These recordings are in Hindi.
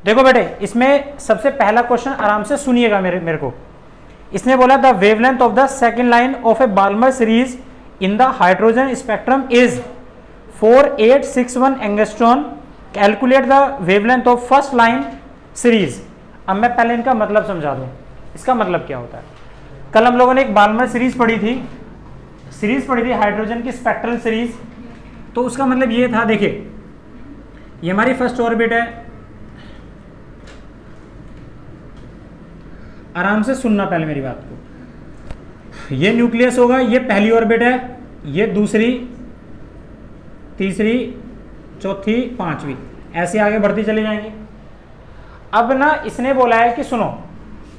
देखो बेटे, इसमें सबसे पहला क्वेश्चन आराम से सुनिएगा मेरे को। इसने बोला the wavelength of the second line of a Balmer series in the hydrogen spectrum is 4861 angstrom, calculate the wavelength of first line series. अब मैं पहले इनका मतलब समझा दूं, इसका मतलब क्या होता है। कल हम लोगों ने एक बाल्मर सीरीज पढ़ी थी हाइड्रोजन की स्पेक्ट्रल सीरीज। तो उसका मतलब ये था, देखिए ये हमारी फर्स्ट ऑर्बिट है, आराम से सुनना पहले मेरी बात को। ये न्यूक्लियस होगा, ये पहली ऑर्बिट है, ये दूसरी, तीसरी, चौथी, पांचवी, ऐसे आगे बढ़ती चली जाएंगी। अब ना इसने बोला है कि सुनो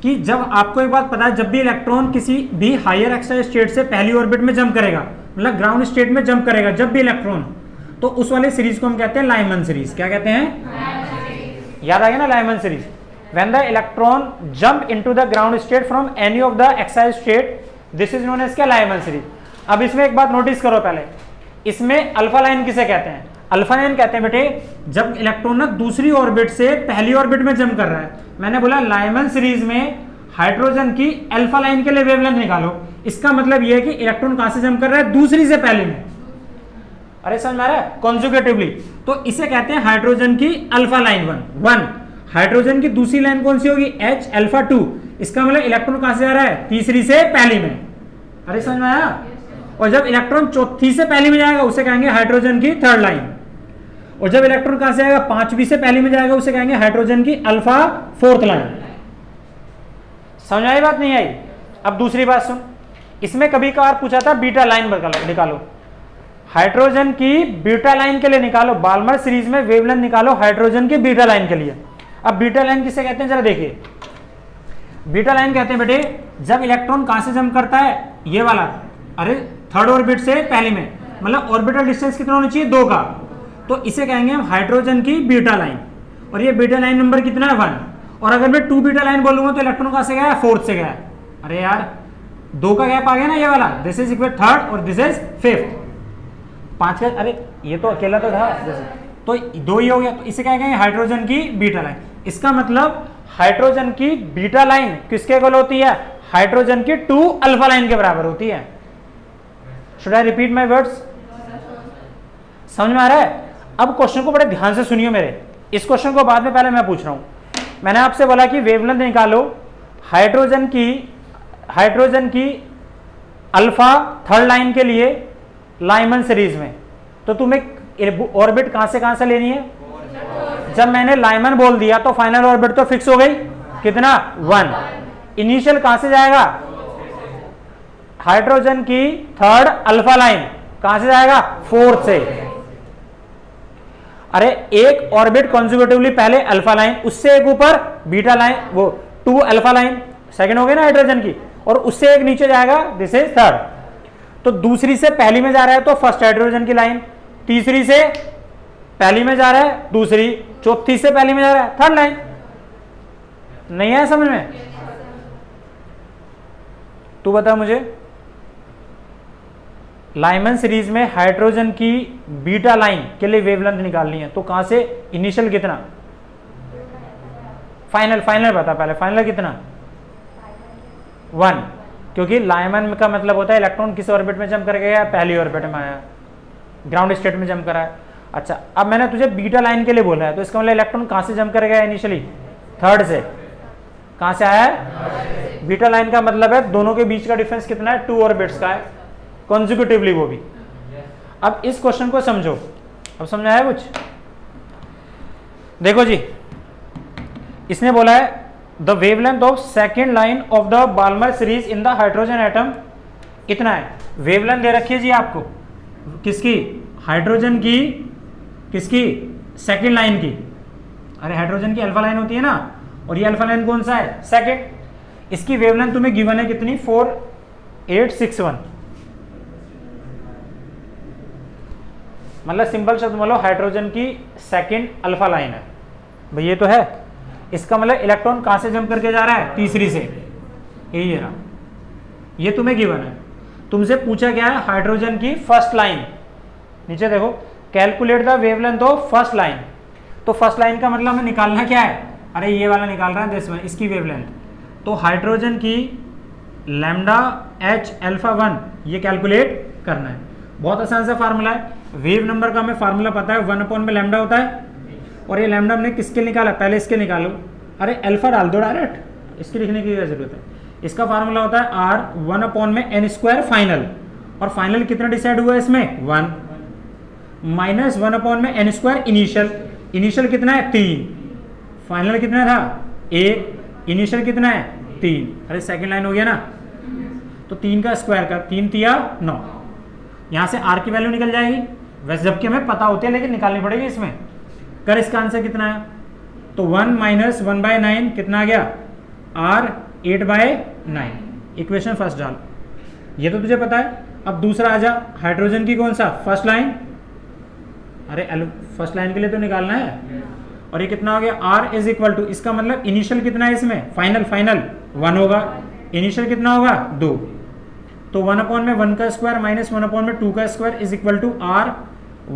कि जब आपको एक बात पता है, जब भी इलेक्ट्रॉन किसी भी हायर एक्साइज स्टेट से पहली ऑर्बिट में जंप करेगा, मतलब ग्राउंड स्टेट में जंप करेगा जब भी इलेक्ट्रॉन, तो उस वाले सीरीज को हम कहते हैं लाइमन सीरीज। क्या कहते हैं? याद आ गया ना Lyman series. When the electron jump into the ground state from any of the excited state, this is known as क्या लाइमन सीरीज। अब इसमें एक बात नोटिस करो पहले, इसमें अल्फा लाइन किसे कहते हैं? अल्फा लाइन कहते हैं बेटे जब इलेक्ट्रॉन ना दूसरी ऑर्बिट से पहली ऑर्बिट में जंप कर रहा है। मैंने बोला लाइमन सीरीज में हाइड्रोजन की अल्फा लाइन के लिए वेवलेंथ निकालो। इसका मतलब यह है कि इलेक्ट्रॉन कहां से जंप कर रहा है? दूसरी से पहली में। अरे समझ में आ रहा है? कॉन्जुगेटिवली। तो इसे कहते हैं हाइड्रोजन की अल्फा लाइन वन। हाइड्रोजन की दूसरी लाइन कौन सी होगी? H alpha 2। इसका मतलब इलेक्ट्रॉन कहां से आ रहा है? तीसरी से पहली में। अरे समझ में आया? और जब इलेक्ट्रॉन चौथी से पहली में जाएगा उसे कहेंगे हाइड्रोजन की थर्ड लाइन। और जब इलेक्ट्रॉन कहां से आएगा? पांचवी से पहली में जाएगा उसे कहेंगे हाइड्रोजन की अल्फा फोर्थ लाइन। समझ आई बात? नहीं आई? अब दूसरी बात सुन, इसमें कभी कभार पूछा था बीटा लाइन निकालो। हाइड्रोजन की बीटा लाइन के लिए निकालो, बाल्मर सीरीज में वेवलेंथ निकालो हाइड्रोजन की बीटा लाइन के लिए। अब बीटा लाइन किसे कहते हैं जरा देखिए। बीटा लाइन कहते हैं बेटे जब इलेक्ट्रॉन कहां से जंप करता है? ये वाला, अरे थर्ड ऑर्बिट से पहले में, मतलब ऑर्बिटल डिस्टेंस कितना होना चाहिए? 2 का। तो इसे कहेंगे हम हाइड्रोजन की बीटा लाइन। और ये बीटा लाइन नंबर कितना है? 1। और अगर मैं 2 बीटा लाइन बोलूंगा तो इलेक्ट्रॉन कहां से गया? फोर्थ से गया। अरे यार 2 का गैप आ गया ना, ये वाला, दिस इज इक्वल थर्ड और दिस इज फिफ्थ। 5 का, अरे ये तो अकेला तो था, तो 2 ही हो गया। तो इसे क्या कहेंगे? हाइड्रोजन की बीटा लाइन। इसका मतलब हाइड्रोजन की बीटा लाइन किसके इक्वल होती है? हाइड्रोजन की 2 अल्फा लाइन के बराबर होती है। Should I repeat my words? समझ में आ रहा है? अब क्वेश्चन को बड़े ध्यान से सुनिए मेरे। इस क्वेश्चन को बाद में पहले मैं पूछ रहा हूं। मैंने आपसे बोला कि वेवलेंथ निकालो हाइड्रोजन की अल्फा थर्ड लाइन के लिए लाइमन सीरीज में। तो तुम्हें ऑर्बिट कहां से लेनी है? जब मैंने लाइमन बोल दिया तो फाइनल ऑर्बिट तो फिक्स हो गई, कितना? 1। इनिशियल कहां से जाएगा? हाइड्रोजन की थर्ड अल्फा लाइन कहां से जाएगा? फोर्थ से। अरे एक ऑर्बिट कॉन्जुगेटिवली पहले अल्फा लाइन, उससे एक ऊपर बीटा लाइन, वो 2 अल्फा लाइन सेकंड हो गई ना हाइड्रोजन की, और उससे एक नीचे जाएगा, दिस इज थर्ड। तो दूसरी से पहली में जा रहा है तो फर्स्ट हाइड्रोजन की लाइन, तीसरी से पहली में जा रहा है दूसरी, चौथी से पहली में जा रहा है थर्ड लाइन। नहीं है समझ में? तू बता मुझे, लाइमन सीरीज में हाइड्रोजन की बीटा लाइन के लिए वेवलेंथ निकालनी है तो कहां से? इनिशियल कितना? फाइनल बता पहले, फाइनल कितना? 1। क्योंकि लाइमन का मतलब होता है इलेक्ट्रॉन किस ऑर्बिट में जंप कर गया? पहली ऑर्बिट में आया, ग्राउंड स्टेट में जंप करा है। अच्छा, अब मैंने तुझे बीटा लाइन के लिए बोला है तो इसका मतलब इलेक्ट्रॉन कहां से जंप कर गया इनिशियली? थर्ड से। कहां से आया है? बीटा लाइन का मतलब है दोनों के बीच का डिफरेंस कितना है? 2 ऑर्बिट्स का है, कॉन्जिक्यूटिवली वो भी। अब इस क्वेश्चन को समझो। अब समझ आया कुछ? देखो जी, इसने बोला है the wavelength of second line of the Balmer series in the hydrogen atom कितना है? वेवलेंथ दे रखी है जी आपको, किसकी? हाइड्रोजन की, किसकी? सेकेंड लाइन की। अरे हाइड्रोजन की अल्फा लाइन होती है ना, और ये अल्फा लाइन कौन सा है? सेकेंड। इसकी वेवलेंथ तुम्हें गिवन है कितनी? 4861। मतलब सिंपल शब्द बोलो, हाइड्रोजन की सेकेंड अल्फा लाइन है भाई, ये तो है। इसका मतलब इलेक्ट्रॉन कहां से जंप करके जा रहा है? तीसरी से। यही है ना, ये तुम्हें गिवन है। तुमसे पूछा गया है हाइड्रोजन की फर्स्ट लाइन। नीचे देखो, calculate the wavelength of first line. तो फर्स्ट लाइन का मतलब हमें निकालना क्या है? अरे ये वाला निकाल रहा है दिस वन, इसकी वेवलेंथ। तो हाइड्रोजन की लैम्डा एच अल्फा 1 ये कैलकुलेट करना है। बहुत आसान सा फार्मूला है, वेव नंबर का हमें फार्मूला पता है, 1 में लैम्डा होता है। और ये लैम्डा हमने किसके निकाला, पहले इसके निकालो। अरे अल्फा डाल दो डायरेक्ट, इसकी लिखने की क्या जरूरत है। इसका फार्मूला होता है आर 1/n² फाइनल, और फाइनल कितना डिसाइड हुआ है इसमें 1 माइनस 1/n² इनिशियल। इनिशियल कितना है 3, फाइनल कितना था 1, इनिशियल कितना है 3। अरे सेकंड लाइन हो गया ना, तो 3 का स्क्वायर कर, 3 तिया 9, यहां से आर की वैल्यू निकल जाएगी। वैसे जबकि हमें पता होती है लेकिन निकालनी पड़ेगी इसमें। कर इसका आंसर कितना है, तो 1 माइनस 1/9 कितना आ गया आर 8/9। इक्वेशन फर्स्ट डाल, ये तो तुझे पता है। अब दूसरा आ जा, हाइड्रोजन की कौन सा फर्स्ट लाइन, अरे फर्स्ट लाइन के लिए तो निकालना है। और ये कितना हो गया आर इज इक्वल टू, इसका मतलब इनिशियल कितना है इसमें, फाइनल 1 होगा, इनिशियल कितना होगा 2। तो 1/1 का स्क्वायर माइनस 1/2 का square is equal to R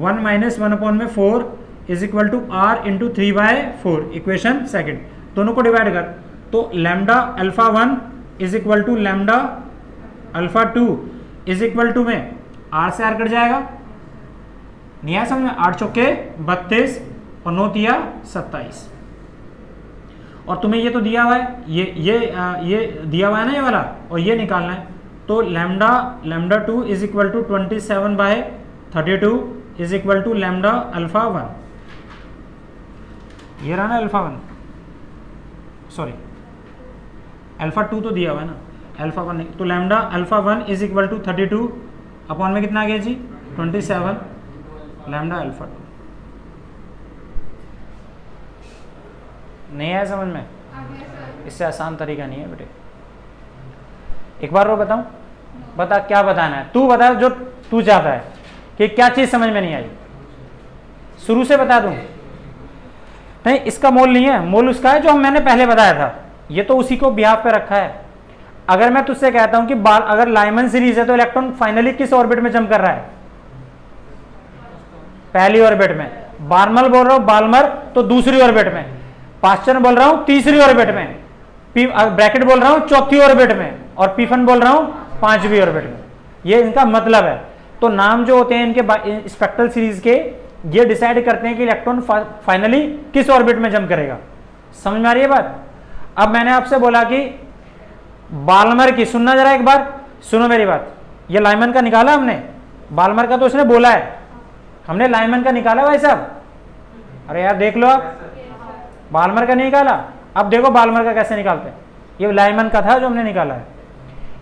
1 minus 1/4 is equal to R into 3/4। Equation second, दोनों को डिवाइड कर, तो lambda alpha 1 is equal to lambda alpha 2 is equal to में आर से आर कट जाएगा, नहीं आया समझ में। 8 चौके 32 और 9 तिया 27। और तुम्हें ये तो दिया हुआ है, ये दिया हुआ है ना ये वाला, और ये निकालना है। तो lambda 2 is equal to 27/32 is equal to lambda alpha 1। ये रहा ना अल्फा 1, सॉरी अल्फा 2 तो दिया हुआ है ना, अल्फा 1 नहीं। तो lambda alpha 1 is equal to 32 upon में कितना आ गया जी 27 लैम्डा अल्फा 2। नहीं आया समझ में, इससे आसान तरीका नहीं है बेटे। एक बार वो बताऊं, बता क्या बताना है, तू बता जो तू चाहता है कि क्या चीज समझ में नहीं आई, शुरू से बता दूं। नहीं, इसका मोल नहीं है, मोल उसका है जो मैंने पहले बताया था, ये तो उसी को बिहाफ पे रखा है। अगर मैं तुझसे कहता हूं कि अगर लाइमन सीरीज है तो इलेक्ट्रॉन फाइनली किस ऑर्बिट में जंप कर रहा है, पहली ऑर्बिट में। बार्मल बोल रहा हूं बाल्मर तो दूसरी ऑर्बिट में, पास्चर बोल रहा हूं तीसरी ऑर्बिट में, ब्रैकेट बोल रहा हूं चौथी ऑर्बिट में, और पीफन बोल रहा हूं 5वीं ऑर्बिट में। ये इनका मतलब है। तो नाम जो होते हैं इनके स्पेक्ट्रल सीरीज के, ये डिसाइड करते हैं कि इलेक्ट्रॉन फाइनली किस ऑर्बिट में जंप करेगा। समझ में आ रही है बात। अब मैंने आपसे बोला कि बाल्मर की, सुनना जरा एक बार, सुनो मेरी बात। ये लाइमन का निकाला हमने, बाल्मर का तो उसने बोला है, हमने लाइमन का निकाला भाई साहब। अरे यार देख लो आप, बाल्मर का नहीं निकाला। अब देखो बाल्मर का कैसे निकालते हैं। ये लाइमन का था जो हमने निकाला है।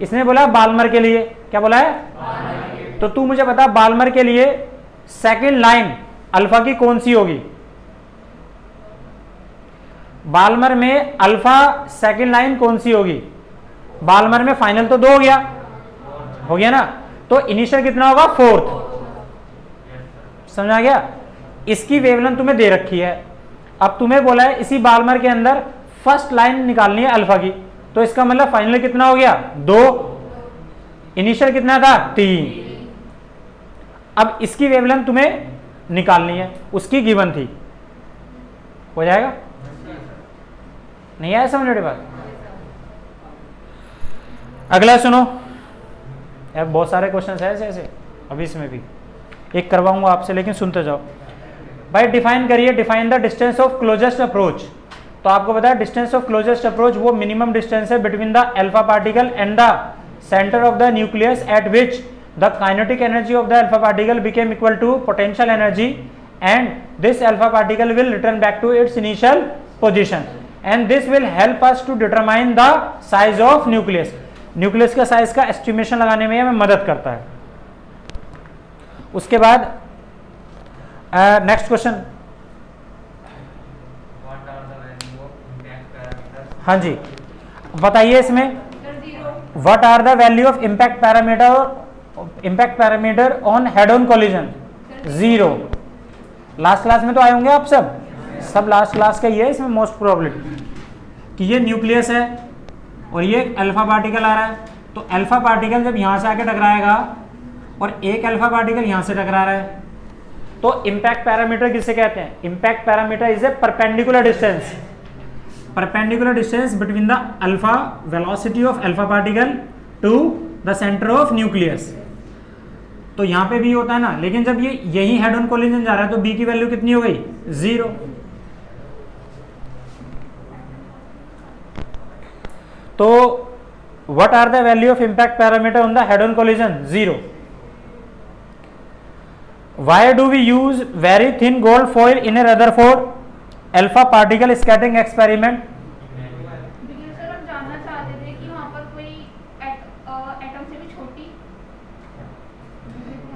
इसने बोला बाल्मर के लिए, क्या बोला है, तो तू मुझे बता बाल्मर के लिए सेकंड लाइन अल्फा की कौन सी होगी। बाल्मर में अल्फा सेकंड लाइन कौन सी होगी। बाल्मर में फाइनल तो 2 हो गया ना, तो इनिशियल कितना होगा 4th। समझ आ गया। इसकी वेवलेंथ तुम्हें दे रखी है। अब तुम्हें बोला है इसी बाल्मर के अंदर फर्स्ट लाइन निकालनी है अल्फा की, तो इसका मतलब फाइनल कितना हो गया 2, इनिशियल कितना था 3। अब इसकी वेवलेंथ तुम्हें निकालनी है, उसकी गिवन थी, हो जाएगा। नहीं आया समझ बात। अगला सुनो यार, बहुत सारे क्वेश्चन है ऐसे अभी इसमें भी एक करवाऊंगा आपसे, लेकिन सुनते जाओ भाई। डिफाइन करिए, define the distance of closest approach. तो आपको पता है डिस्टेंस ऑफ क्लोजेस्ट अप्रोच वो मिनिमम डिस्टेंस है between the alpha particle and the centre of the nucleus at which the kinetic energy of the alpha particle became equal to potential energy, and this alpha particle will return back to its initial position, and this will help us to determine the size of nucleus. Nucleus का साइज का एस्टिमेशन लगाने में हमें मदद करता है। उसके बाद नेक्स्ट क्वेश्चन, हाँ जी बताइए इसमें, what are the value of impact parameter on head on collision. 0। Last class में तो आए होंगे आप सब लास्ट क्लास का ये है। इसमें मोस्ट प्रोबेबिलिटी कि ये न्यूक्लियस है और ये अल्फा पार्टिकल आ रहा है, तो अल्फा पार्टिकल जब यहां से आके टकराएगा और एक अल्फा पार्टिकल यहां से टकरा रहा है, तो इम्पैक्ट पैरामीटर किसे कहते हैं। Impact parameter is a perpendicular distance perpendicular distance between the alpha velocity of alpha particle to the centre of nucleus. तो यहां पे भी होता है ना, लेकिन जब ये यही हेड ऑन कोलिजन जा रहा है तो बी की वैल्यू कितनी हो गई, 0। तो what are the value of impact parameter on the head on collision, 0। Why do we use very thin gold foil in a Rutherford alpha particle scattering experiment?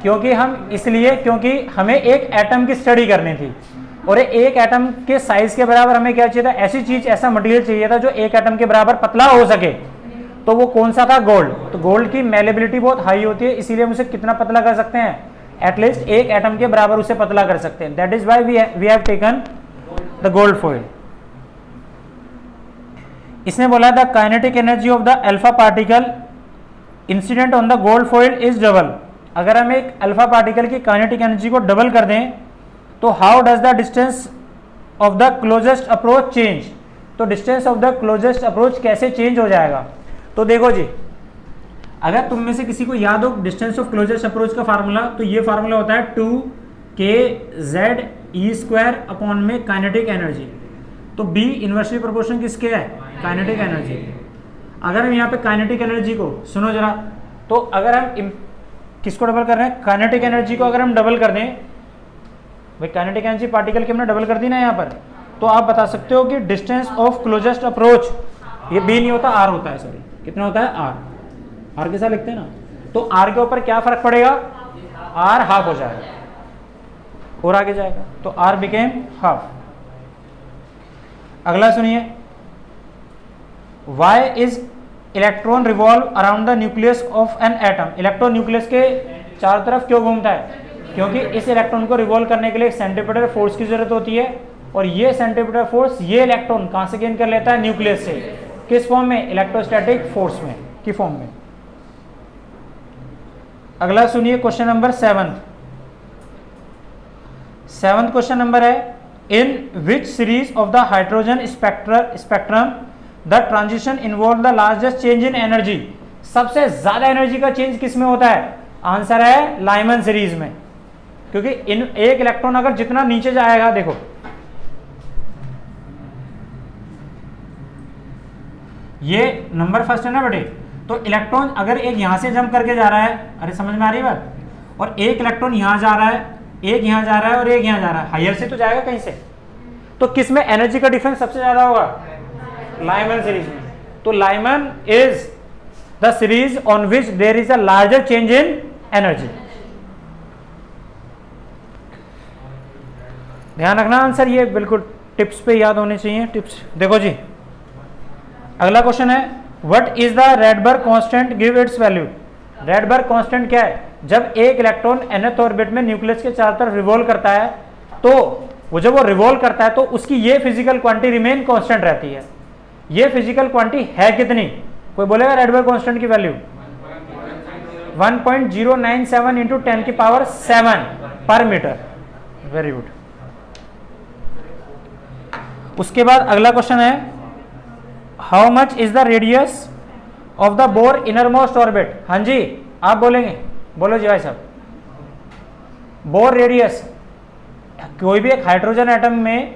क्योंकि हम इसलिए क्योंकि हमें एक एटम की स्टडी करनी थी और एक एटम के साइज के बराबर हमें क्या चाहिए था, ऐसी चीज, ऐसा मटेरियल चाहिए था जो एक एटम के बराबर पतला हो सके। तो वो कौन सा था, गोल्ड। तो गोल्ड की मेलेबिलिटी बहुत हाई होती है, इसीलिए हम उसे कितना पतला कर सकते हैं, एटलीस्ट एक एटम के बराबर उसे पतला कर सकते हैं। That is why we have taken the gold foil. इसने बोला the kinetic energy of the alpha particle incident on the gold foil is double. अगर हम एक अल्फा पार्टिकल की काइनेटिक एनर्जी को डबल कर दें तो how does the distance of the closest approach change. तो distance of the closest approach कैसे चेंज हो जाएगा। तो देखो जी, अगर तुम में से किसी को याद हो डिस्टेंस ऑफ क्लोजेस्ट अप्रोच का फार्मूला, तो ये फार्मूला होता है 2kZe² अपॉन में काइनेटिक एनर्जी। तो B इन्वर्सली प्रोपोर्शन किसके है, काइनेटिक एनर्जी। अगर हम यहाँ पे काइनेटिक एनर्जी को सुनो जरा, तो अगर हम किसको डबल कर रहे हैं, काइनेटिक एनर्जी को अगर हम डबल कर दें, भाई काइनेटिक एनर्जी पार्टिकल की हमने डबल कर दी ना यहाँ पर, तो आप बता सकते हो कि डिस्टेंस ऑफ क्लोजेस्ट अप्रोच, ये B नहीं होता R होता है, सॉरी कितना होता है R के साथ लिखते हैं ना। तो R के ऊपर क्या फर्क पड़ेगा, R हाफ हो जाएगा और आगे जाएगा, तो R बिकेम हाफ। अगला सुनिए, why is electron revolve around the nucleus of an atom. Electron nucleus के चारों तरफ क्यों घूमता है, क्योंकि इस इलेक्ट्रॉन को रिवॉल्व करने के लिए एक सेंट्रीपिटल फोर्स की जरूरत होती है, और ये सेंट्रीपिटल फोर्स ये इलेक्ट्रॉन कहां से गेन कर लेता है, न्यूक्लियस से। किस फॉर्म में, इलेक्ट्रोस्टैटिक फोर्स में की फॉर्म में। अगला सुनिए क्वेश्चन नंबर 7। क्वेश्चन नंबर है, in which series of the hydrogen spectrum the transition involve the largest change in energy. सबसे ज्यादा एनर्जी का चेंज किस में होता है, आंसर है लाइमन सीरीज में। क्योंकि इन एक इलेक्ट्रॉन अगर जितना नीचे जाएगा, देखो ये नंबर फर्स्ट है ना बेटे, तो इलेक्ट्रॉन अगर एक यहां से जंप करके जा रहा है, अरे समझ में आ रही है बात, और एक इलेक्ट्रॉन यहां जा रहा है, एक यहां जा रहा है और एक यहां जा रहा है, हायर से तो जाएगा कहीं से, तो किस में एनर्जी का डिफरेंस सबसे ज्यादा होगा, लाइमन सीरीज में। तो Lyman is the series on which there is a larger change in energy. ध्यान रखना आंसर, ये बिल्कुल टिप्स पे याद होने चाहिए टिप्स। देखो जी, अगला क्वेश्चन है, what is the Rydberg constant, give its value. Rydberg constant क्या है, जब एक इलेक्ट्रॉन nth ऑर्बिट में न्यूक्लियस के चारों तरफ रिवॉल्व करता है, तो वो जब वो रिवॉल्व करता है तो उसकी ये फिजिकल क्वांटिटी रिमेन कांस्टेंट रहती है। ये फिजिकल क्वांटिटी है कितनी, कोई बोलेगा रेडबर्ग कांस्टेंट की वैल्यू 1.097 इंटू 10 की पावर 7 पर मीटर। Very good. उसके बाद अगला क्वेश्चन है, how much is the radius of the bore inner most orbit. हाँ जी आप बोलेंगे, बोलो जी भाई साहब। बोर रेडियस, कोई भी एक हाइड्रोजन एटम में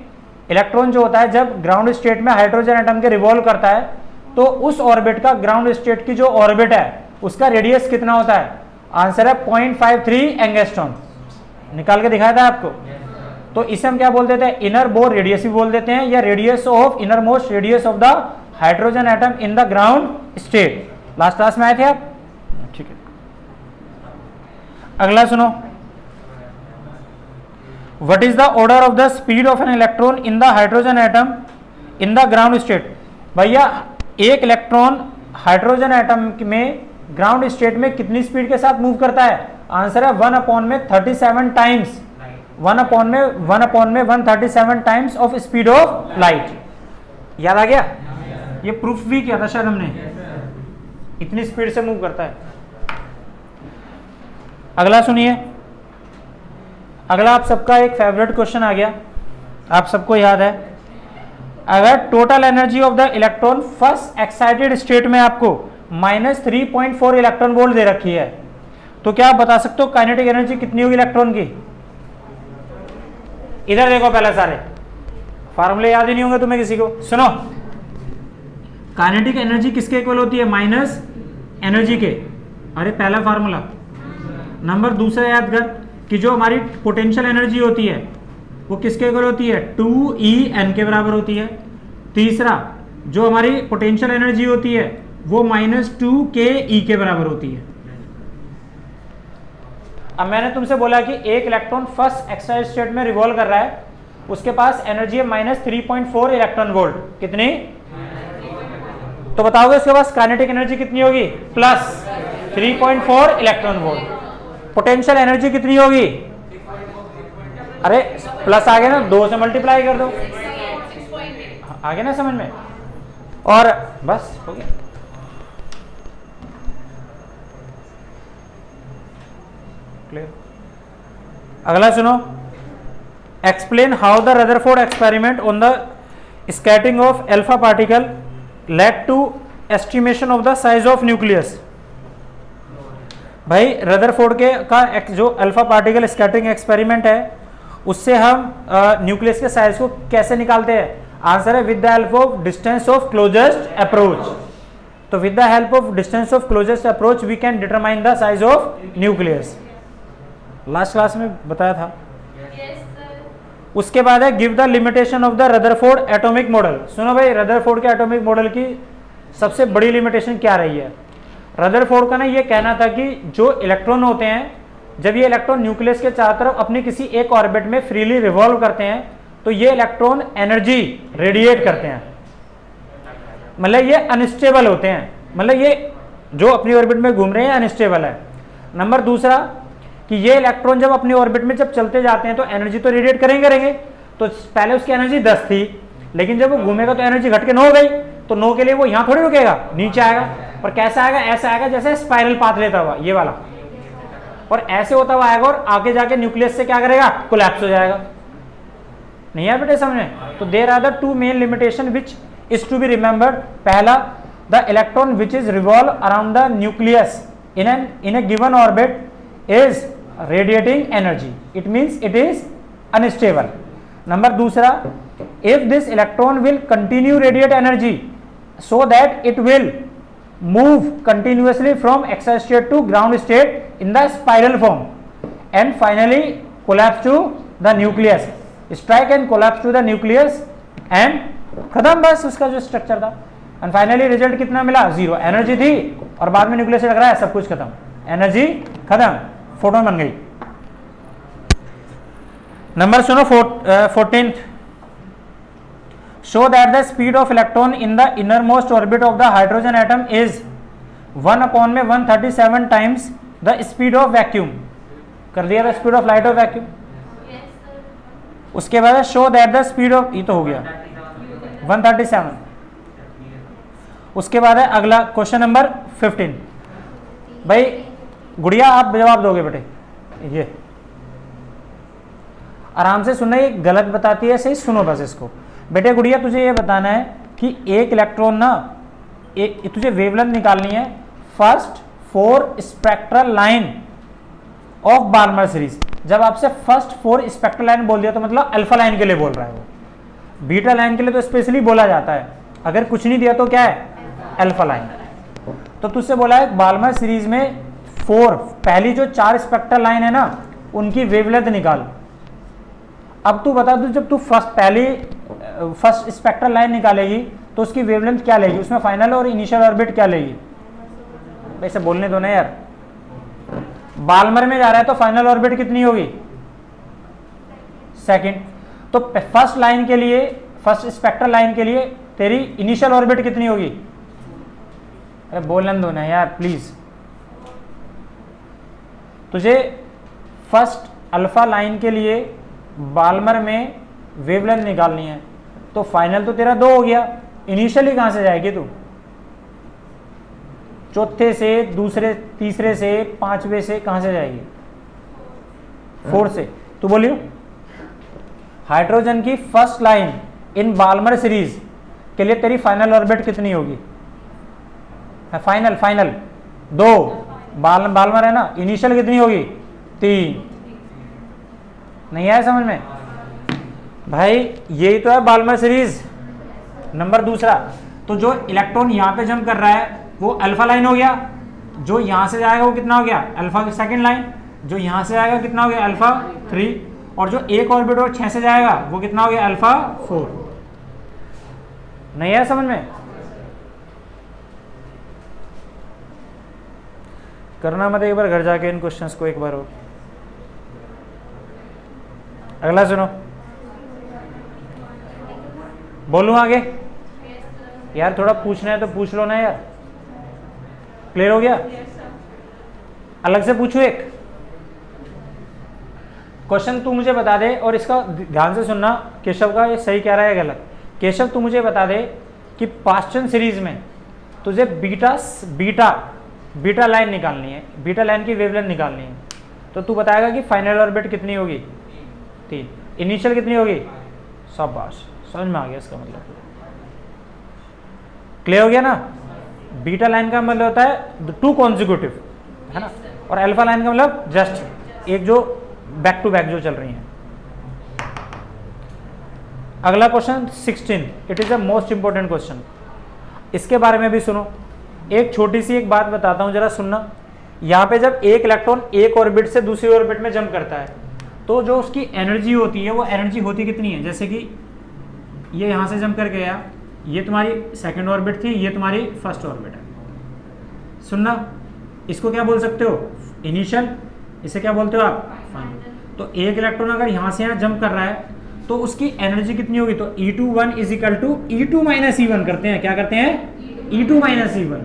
इलेक्ट्रॉन जो होता है जब ग्राउंड स्टेट में हाइड्रोजन एटम के रिवॉल्व करता है, तो उस ऑर्बिट का, ग्राउंड स्टेट की जो ऑर्बिट है उसका रेडियस कितना होता है, आंसर है 0.53 एंगस्ट्रॉम। निकाल के दिखाया था आपको। तो इसे हम क्या बोल देते हैं, इनर बोर रेडियस भी बोल देते हैं, या radius of inner most radius of the hydrogen atom in the ground state. Last class में आए थे आप, ठीक है। अगला सुनो, what is the order of the speed of an electron in the hydrogen atom in the ground state. भैया एक इलेक्ट्रॉन हाइड्रोजन एटम में ग्राउंड स्टेट में कितनी स्पीड के साथ मूव करता है, आंसर है 1/37 times, 1/137 times of speed of light. याद आ गया, ये प्रूफ भी किया था शायद हमने, इतनी स्पीड से मूव करता है। अगला सुनिए, अगला आप सबका एक फेवरेट क्वेश्चन आ गया, आप सबको याद है। अगर total energy of the electron first excited state में आपको -3.4 इलेक्ट्रॉन वोल्ट दे रखी है, तो क्या आप बता सकते हो काइनेटिक एनर्जी कितनी होगी इलेक्ट्रॉन की? इधर देखो, पहले सारे फार्मूले याद ही नहीं होंगे तुम्हें किसी को। सुनो, काइनेटिक एनर्जी किसके इक्वल होती है? माइनस एनर्जी के। अरे पहला फार्मूला। नंबर दूसरा याद कर कि जो हमारी पोटेंशियल एनर्जी होती है वो किसके इक्वल होती है? 2En के बराबर होती है। तीसरा, जो हमारी पोटेंशियल एनर्जी होती है वो -2ke के बराबर होती है। अब मैंने तुमसे बोला कि एक इलेक्ट्रॉन फर्स्ट एक्साइटेड स्टेट में रिवॉल्व कर रहा है, उसके पास एनर्जी है -3.4 इलेक्ट्रॉन वोल्ट। कितनी? तो बताओगे उसके पास काइनेटिक एनर्जी कितनी होगी? +3.4 इलेक्ट्रॉन वोल्ट। पोटेंशियल एनर्जी कितनी होगी? अरे प्लस आ गया ना, 2 से मल्टीप्लाई कर दो, आ गया ना समझ में? और बस हो गया। क्लियर? अगला सुनो, explain how the Rutherford experiment on the scattering of alpha particle led to estimation of the size of nucleus. भाई रदरफोर्ड के का जो अल्फा पार्टिकल स्कैटरिंग एक्सपेरिमेंट है उससे हम न्यूक्लियस के साइज को कैसे निकालते हैं? आंसर है with the help of distance of closest approach. तो with the help of distance of closest approach we can determine the size of nucleus. Last class में बताया था। उसके बाद है give the limitation of the Rutherford atomic model. सुनो भाई, रदरफोर्ड के एटॉमिक मॉडल की सबसे बड़ी लिमिटेशन क्या रही है? रदरफोर्ड का ना ये कहना था कि जो इलेक्ट्रॉन होते हैं, जब ये इलेक्ट्रॉन न्यूक्लियस के चारों तरफ अपनी किसी एक ऑर्बिट में फ्रीली रिवॉल्व करते हैं तो ये इलेक्ट्रॉन एनर्जी रेडिएट करते हैं, मतलब ये अनस्टेबल होते हैं, मतलब ये जो अपनी ऑर्बिट में घूम रहे हैं अनस्टेबल है। नंबर दूसरा कि ये इलेक्ट्रॉन जब अपनी ऑर्बिट में जब चलते जाते हैं तो एनर्जी तो रेडिएट करेंगे। तो पहले उसकी एनर्जी 10 थी, लेकिन जब वो घूमेगा तो एनर्जी घट के 9 हो गई। तो 9 के लिए वो यहाँ थोड़ी रुकेगा, नीचे आएगा। और कैसा आएगा? ऐसा आएगा जैसे स्पाइरल पाथ लेता हुआ, ये वाला, और ऐसे होता हुआ आएगा और आगे जाके न्यूक्लियस से क्या करेगा? कोलैप्स हो जाएगा। नहीं है बेटे समझ में? तो there are the 2 main limitation which is to be remembered. पहला, the electron which is revolve around the nucleus in a given orbit is radiating energy, it means it is unstable. Number दूसरा, if this electron will continue radiate energy so that it will move continuously from excited state to ground state in the spiral form and finally collapse to the nucleus, strike and collapse to the nucleus and खत्म। बस उसका जो स्ट्रक्चर था एंड फाइनली रिजल्ट कितना मिला? 0। एनर्जी थी और बाद में न्यूक्लियस से लग रहा है, सब कुछ खत्म, एनर्जी खत्म, फोटोन बन गई। नंबर सुनो 14th, show that the speed of electron in the innermost orbit of the hydrogen atom is 1/137 times the speed of vacuum। कर दिया था speed of light of vacuum. उसके बाद show that the speed of, ये तो हो गया 137। उसके बाद है अगला क्वेश्चन नंबर 15। भाई गुड़िया आप जवाब दोगे बेटे, ये आराम से सुनना, ये गलत बताती है सही, सुनो बस इसको। बेटे गुड़िया तुझे ये बताना है कि एक इलेक्ट्रॉन ना, तुझे वेवलेंथ निकालनी है first 4 spectral line of Balmer series. जब आपसे फर्स्ट 4 स्पेक्ट्रल लाइन बोल दिया तो मतलब अल्फा लाइन के लिए बोल रहा है वो, बीटा लाइन के लिए तो स्पेशली बोला जाता है। अगर कुछ नहीं दिया तो क्या है? Alpha line. तो तुझसे बोला है बाल्मर सीरीज में 4 पहली जो 4 स्पेक्ट्रल लाइन है ना उनकी वेवलेंथ निकाल। अब तू बता, तू जब तू फर्स्ट स्पेक्ट्रल लाइन निकालेगी तो उसकी वेवलेंथ क्या लेगी? उसमें फाइनल और इनिशियल ऑर्बिट क्या लेगी? ऐसे बोलने दो ना यार। बाल्मर में जा रहा है तो फाइनल ऑर्बिट कितनी होगी? सेकंड। तो फर्स्ट लाइन के लिए, फर्स्ट स्पेक्ट्रल लाइन के लिए तेरी इनिशियल ऑर्बिट कितनी होगी? अरे बोलने दो ना यार प्लीज। तुझे फर्स्ट अल्फा लाइन के लिए बाल्मर में वेवलेंथ निकालनी है तो फाइनल तो तेरा 2 हो गया, इनिशियली कहां से जाएगी तू? चौथे से, दूसरे, तीसरे से, 5वें से, कहां से जाएगी? 4 से। तू बोलियो हाइड्रोजन की first line in Balmer series के लिए तेरी फाइनल ऑर्बिट कितनी होगी? फाइनल 2, बाल्मर है ना, इनिशियल कितनी होगी? 3। नहीं आया समझ में भाई? यही तो है बाल्मर सीरीज। नंबर दूसरा, तो जो इलेक्ट्रॉन यहाँ पे जंप कर रहा है वो अल्फा लाइन हो गया, जो यहाँ से जाएगा वो कितना हो गया? अल्फा की सेकेंड लाइन। जो यहाँ से जाएगा कितना हो गया? अल्फा 3। और जो एक ऑर्बिट और 6 से जाएगा वो कितना हो गया? अल्फा 4। नहीं है समझ में? करना मत एक बार घर जाके इन क्वेश्चंस को एक बार और। अगला सुनो, बोलूं आगे? यार थोड़ा पूछना है तो पूछ लो ना यार। क्लियर हो गया? अलग से पूछू एक क्वेश्चन, तू मुझे बता दे, और इसका ध्यान से सुनना, केशव का ये सही कह रहा है गलत। केशव तू मुझे बता दे कि पास्चन सीरीज में तुझे बीटा लाइन निकालनी है, बीटा लाइन की वेवलेंथ निकालनी है, तो तू बताएगा कि फाइनल ऑर्बिट कितनी होगी? 3। इनिशियल कितनी होगी? शाबाश, समझ में आ गया इसका मतलब। क्लियर हो गया ना? बीटा लाइन का मतलब होता है 2 कॉन्जिक्यूटिव, है ना, और अल्फा लाइन का मतलब जस्ट एक जो बैक टू बैक जो चल रही है। अगला question 16, it is the most important question. इसके बारे में भी सुनो। एक छोटी सी एक बात बताता हूं, जरा सुनना। यहाँ पे जब एक इलेक्ट्रॉन एक ऑर्बिट से दूसरी ऑर्बिट में जंप करता है तो जो उसकी एनर्जी होती है वो एनर्जी होती कितनी है? जैसे कि ये यहाँ से जंप कर गया, ये तुम्हारी सेकंड ऑर्बिट थी, ये तुम्हारी फर्स्ट ऑर्बिट है। सुनना, इसको क्या बोल सकते हो? इनिशियल। इसे क्या बोलते हो आप? फाइनल। तो एक इलेक्ट्रॉन अगर यहाँ से यहाँ जंप कर रहा है तो उसकी एनर्जी कितनी होगी? तो E21 is equal to E2 minus E1 करते हैं। क्या करते हैं? E2 माइनस E1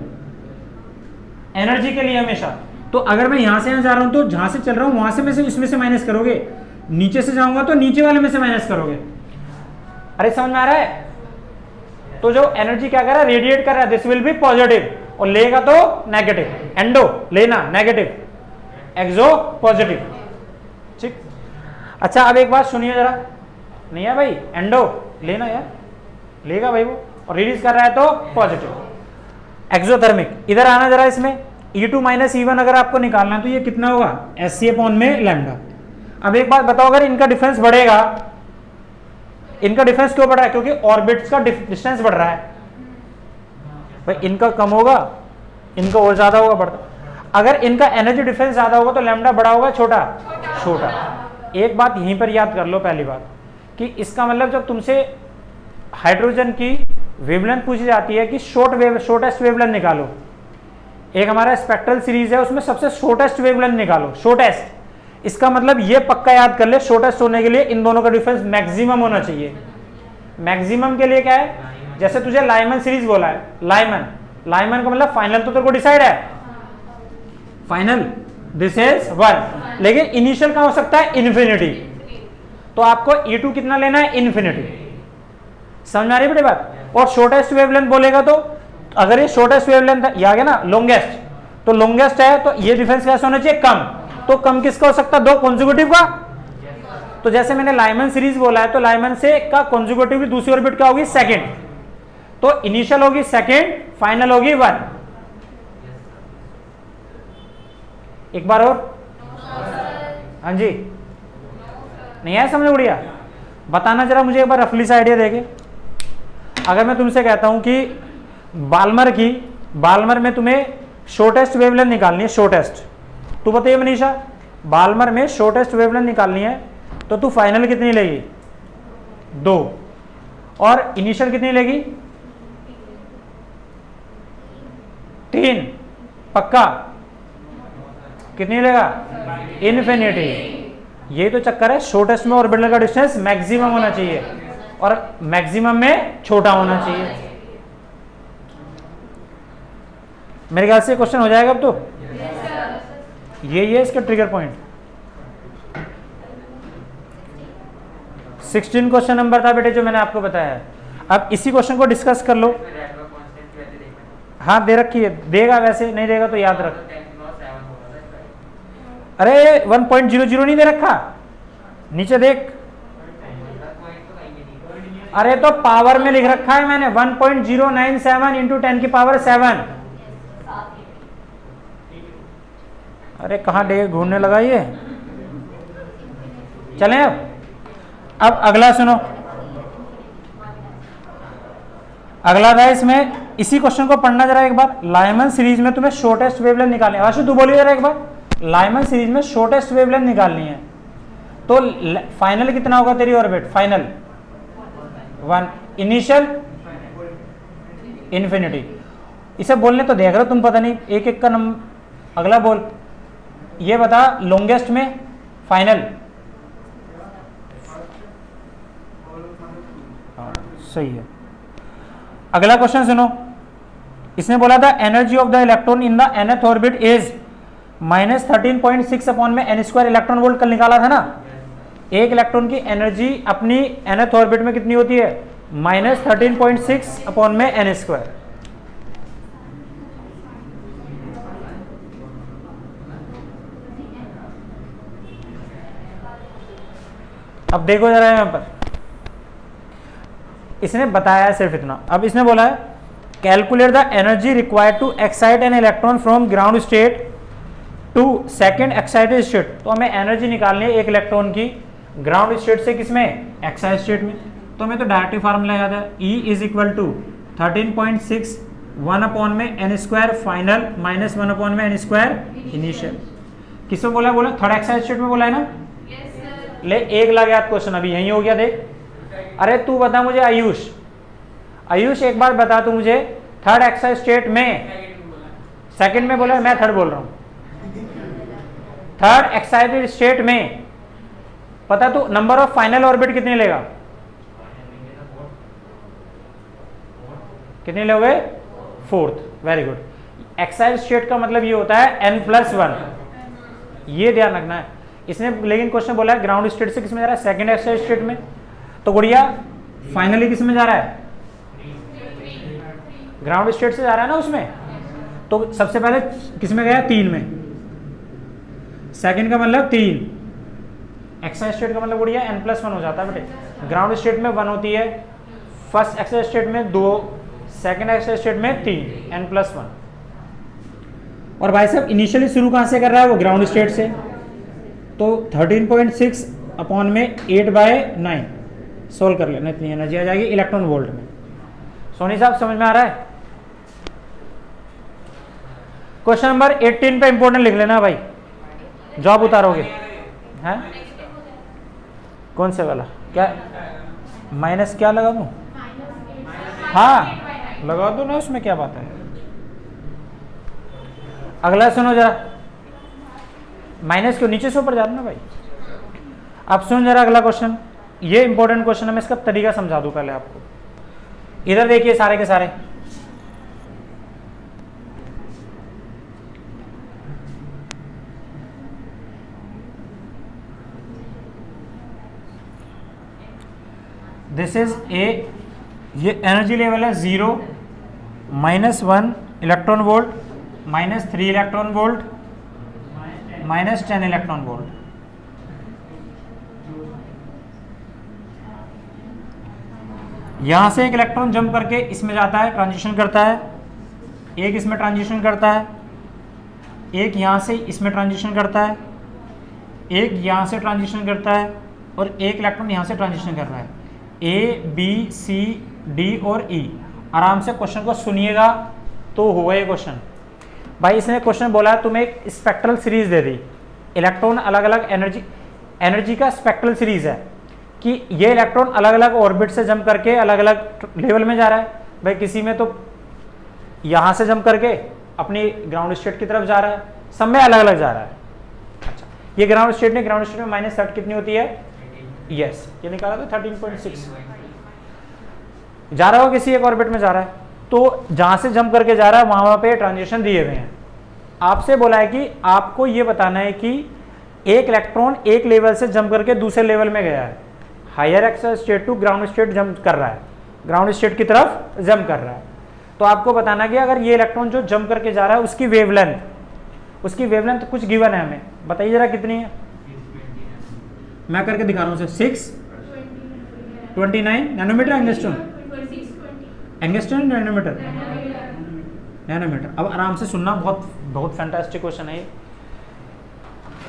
एनर्जी के लिए हमेशा। तो अगर मैं यहां से यहां जा रहा हूं तो जहां से चल रहा हूं वहां से में से इसमें से माइनस करोगे, नीचे से जाऊंगा तो नीचे वाले में से माइनस करोगे। अरे समझ में आ रहा है? तो जो एनर्जी क्या कर रहा है? रेडिएट कर रहा है, दिस विल बी पॉजिटिव, और लेगा तो नेगेटिव। एंडो लेना नेगेटिव, एक्सो पॉजिटिव। ठीक। अच्छा अब एक बात सुनिए जरा। नहीं है भाई, एंडो लेना यार, लेगा भाई वो, और रिलीज कर रहा है तो पॉजिटिव। एक्सोथर्मिक, इधर आना जरा। इसमें E2 माइनस E1 अगर आपको निकालना है तो ये कितना होगा? SC अपॉन में लैम्डा। अब एक बात बताओ, अगर इनका डिफरेंस बढ़ेगा, इनका डिफरेंस क्यों बढ़ रहा है? क्योंकि ऑर्बिट्स का डिस्टेंस बढ़ रहा है भाई। इनका कम होगा, इनका और ज्यादा होगा, बढ़ता। अगर इनका एनर्जी डिफरेंस ज्यादा होगा तो लैम्डा बड़ा होगा छोटा? छोटा। एक बात यहीं पर याद कर लो, पहली बात कि इसका मतलब जब तुमसे हाइड्रोजन की वेवलेंथ पूछी जाती है कि शॉर्टेस्ट वेवलेंथ निकालो, एक हमारा स्पेक्ट्रल सीरीज है उसमें सबसे शॉर्टेस्ट वेवलेंथ निकालो, शॉर्टेस्ट। इसका मतलब ये पक्का याद कर ले, शॉर्टेस्ट होने के लिए इन दोनों का डिफरेंस मैक्सिमम होना चाहिए। मैक्सिमम के लिए क्या है? जैसे तुझे लाइमन सीरीज बोला है, लाइमन का मतलब फाइनल तो तेरे को डिसाइड है, फाइनल दिस इज 1, लेकिन इनिशियल कहां हो सकता है? इन्फिनिटी। तो आपको E2 कितना लेना है? इन्फिनिटी। समझ में आ रही बड़ी बात? और शॉर्टेस्ट वेवलेंथ बोलेगा तो अगर ये शॉर्टेस्ट वेवलेंथ ये आ गया ना, लॉन्गेस्ट, तो लॉन्गेस्ट है तो ये डिफरेंस कैसे होना चाहिए? कम। तो कम किसका हो सकता है? 2 कॉन्जिक्यूटिव का। तो जैसे मैंने लाइमन सीरीज बोला है तो लाइमन से का कॉन्जिक्यूटिव की दूसरी ऑर्बिट क्या होगी? सेकंड। तो इनिशियल होगी सेकंड, फाइनल होगी 1। एक बार और। हाँ जी, नहीं आया समझ बढ़िया? बताना जरा मुझे एक बार रफली सा आइडिया देके। अगर मैं तुमसे कहता हूं कि बाल्मर में तुम्हें शॉर्टेस्ट वेवलेंथ निकालनी है, शॉर्टेस्ट, तू बताइए मनीषा, बाल्मर में शॉर्टेस्ट वेवलेंथ निकालनी है तो तू फाइनल कितनी लेगी? 2, और इनिशियल कितनी लेगी? 3। पक्का? कितनी लेगा? इन्फिनिटी। यही तो चक्कर है, शॉर्टेस्ट में ऑर्बिटल का डिस्टेंस मैक्सिमम होना चाहिए और मैक्सिमम में छोटा होना चाहिए। मेरे ख्याल से क्वेश्चन हो जाएगा अब तो। ये इसका ट्रिगर पॉइंट। 16 क्वेश्चन नंबर था बेटे जो मैंने आपको बताया है। अब इसी क्वेश्चन को डिस्कस कर लो। हाँ दे रखी है, देगा वैसे, नहीं देगा तो याद रख। अरे 1.00 नहीं दे रखा, नीचे देख। अरे तो पावर में लिख रखा है मैंने 1.097 इंटू 10 की पावर 7। अरे कहाँ डे घूमने लगा ये। चलें अब अगला सुनो। अगला था इसमें, इसी क्वेश्चन को पढ़ना जरा एक बार। लाइमन सीरीज में तुम्हें शॉर्टेस्ट वेवलेंथ निकालनी है। आशु तू बोलिए जरा एक बार, लाइमन सीरीज में शॉर्टेस्ट वेवलेंथ निकालनी है तो फाइनल कितना होगा तेरी ऑर्बिट? Final 1, initial infinity. इसे बोलने तो देख रहे हो तुम, पता नहीं एक एक का नंबर। अगला बोल, ये बता लॉन्गेस्ट में फाइनल। सही है। अगला क्वेश्चन सुनो, इसने बोला था energy of the electron in the nth orbit is -13.6 upon में n स्क्वायर इलेक्ट्रॉन वोल्ट। कल निकाला था ना। एक इलेक्ट्रॉन की एनर्जी अपनी nth ऑर्बिट में कितनी होती है? -13.6 अपॉन में n स्क्वायर। अब देखो जरा यहां पर, इसने बताया सिर्फ इतना। अब इसने बोला है calculate the energy required to excite an electron from ground state to second excited state. तो हमें एनर्जी निकालनी है एक इलेक्ट्रॉन की ग्राउंड स्टेट से किसमें? एक्साइटेड स्टेट में। तो हमें तो डायरेक्ट फार्मूला याद है, E is equal to 13.6 1 upon में n square final minus 1 upon में n स्क्वायर इनिशियल। किसमें बोला? बोला थर्ड एक्साइटेड स्टेट में बोला है ना। ले एक लग गया क्वेश्चन, अभी यही हो गया देख। अरे तू बता मुझे आयुष, आयुष एक बार बता तू मुझे, थर्ड एक्साइटेड स्टेट में, सेकंड में बोला, मैं थर्ड बोल रहा हूं। थर्ड एक्साइटेड स्टेट में पता तू नंबर ऑफ फाइनल ऑर्बिट कितने लेगा? कितने लोगे? 4th। Very good. Excited state का मतलब ये होता है n+1, ये ध्यान रखना है। इसने लेकिन क्वेश्चन बोला है ग्राउंड स्टेट से किसमें जा रहा है? सेकंड एक्साइटेड स्टेट में। तो गुड़िया फाइनली किसमें जा रहा है? ग्राउंड स्टेट से जा रहा है ना उसमें। तो सबसे पहले किसमें गया? 3 में। सेकंड का मतलब 3, एक्साइटेड स्टेट का मतलब गुड़िया n+1 हो जाता है बेटे। ग्राउंड स्टेट में 1 होती है, फर्स्ट एक्साइटेड स्टेट में 2, सेकंड एक्साइटेड स्टेट में 3, n+1। और भाई साहब इनिशियली शुरू कहां से कर रहा है? वो ग्राउंड स्टेट से। तो 13.6 अपॉन में 8/9 सोल्व कर लेना, इतनी एनर्जी आ जाएगी इलेक्ट्रॉन वोल्ट में। सोनी साहब समझ में आ रहा है? क्वेश्चन नंबर 18 पे इंपोर्टेंट लिख लेना भाई, जॉब उतारोगे हैं। कौन से वाला? क्या माइनस क्या लगा दूं? हाँ लगा दो ना, उसमें क्या बात है। अगला सुनो जरा, माइनस क्यों नीचे से ऊपर जाना ना भाई। अब सुन जरा अगला क्वेश्चन, ये इंपॉर्टेंट क्वेश्चन है। मैं इसका तरीका समझा दूं पहले आपको। इधर देखिए सारे के सारे, दिस इज ए, ये एनर्जी लेवल है 0, -1 electron volt, -3 electron volt, -10 electron volt. यहां से एक इलेक्ट्रॉन जंप करके इसमें जाता है, ट्रांजिशन करता है, एक इसमें ट्रांजिशन करता है, एक यहां से इसमें ट्रांजिशन करता है, एक यहां से ट्रांजिशन करता है, और एक इलेक्ट्रॉन यहां से ट्रांजिशन कर रहा है। A, B, C, D और E। आराम से क्वेश्चन को सुनिएगा तो होगा ये क्वेश्चन। भाई इसने क्वेश्चन बोला है तुम्हें एक स्पेक्ट्रल सीरीज दे दी, इलेक्ट्रॉन अलग अलग एनर्जी का स्पेक्ट्रल सीरीज है कि ये इलेक्ट्रॉन अलग अलग ऑर्बिट से जंप करके अलग अलग लेवल में जा रहा है। भाई किसी में तो यहां से जंप करके अपनी ग्राउंड स्टेट की तरफ जा रहा है, सब में अलग अलग जा रहा है। अच्छा ये ग्राउंड स्टेट ने, ग्राउंड स्टेट में -30 कितनी होती है? यस ये निकाला था 13.6। जा रहा हो किसी एक ऑर्बिट में जा रहा है, तो जहां से जंप करके जा रहा है वहां पे ट्रांजिशन दिए हुए हैं। आपसे बोला है कि आपको ये बताना है कि एक इलेक्ट्रॉन एक लेवल से जंप करके दूसरे लेवल में गया है, higher excited state to ground state jump कर रहा है, ग्राउंड स्टेट की तरफ जंप कर रहा है। तो आपको बताना कि अगर ये इलेक्ट्रॉन जो जंप करके जा रहा है उसकी वेवलेंथ कुछ गिवन है, हमें बताइए जरा कितनी है। मैं करके दिखा रहा हूँ 6 29 nanometre angstrom, angstrom nanometre, nanometre. अब आराम से सुनना, बहुत बहुत फैंटास्टिक क्वेश्चन है।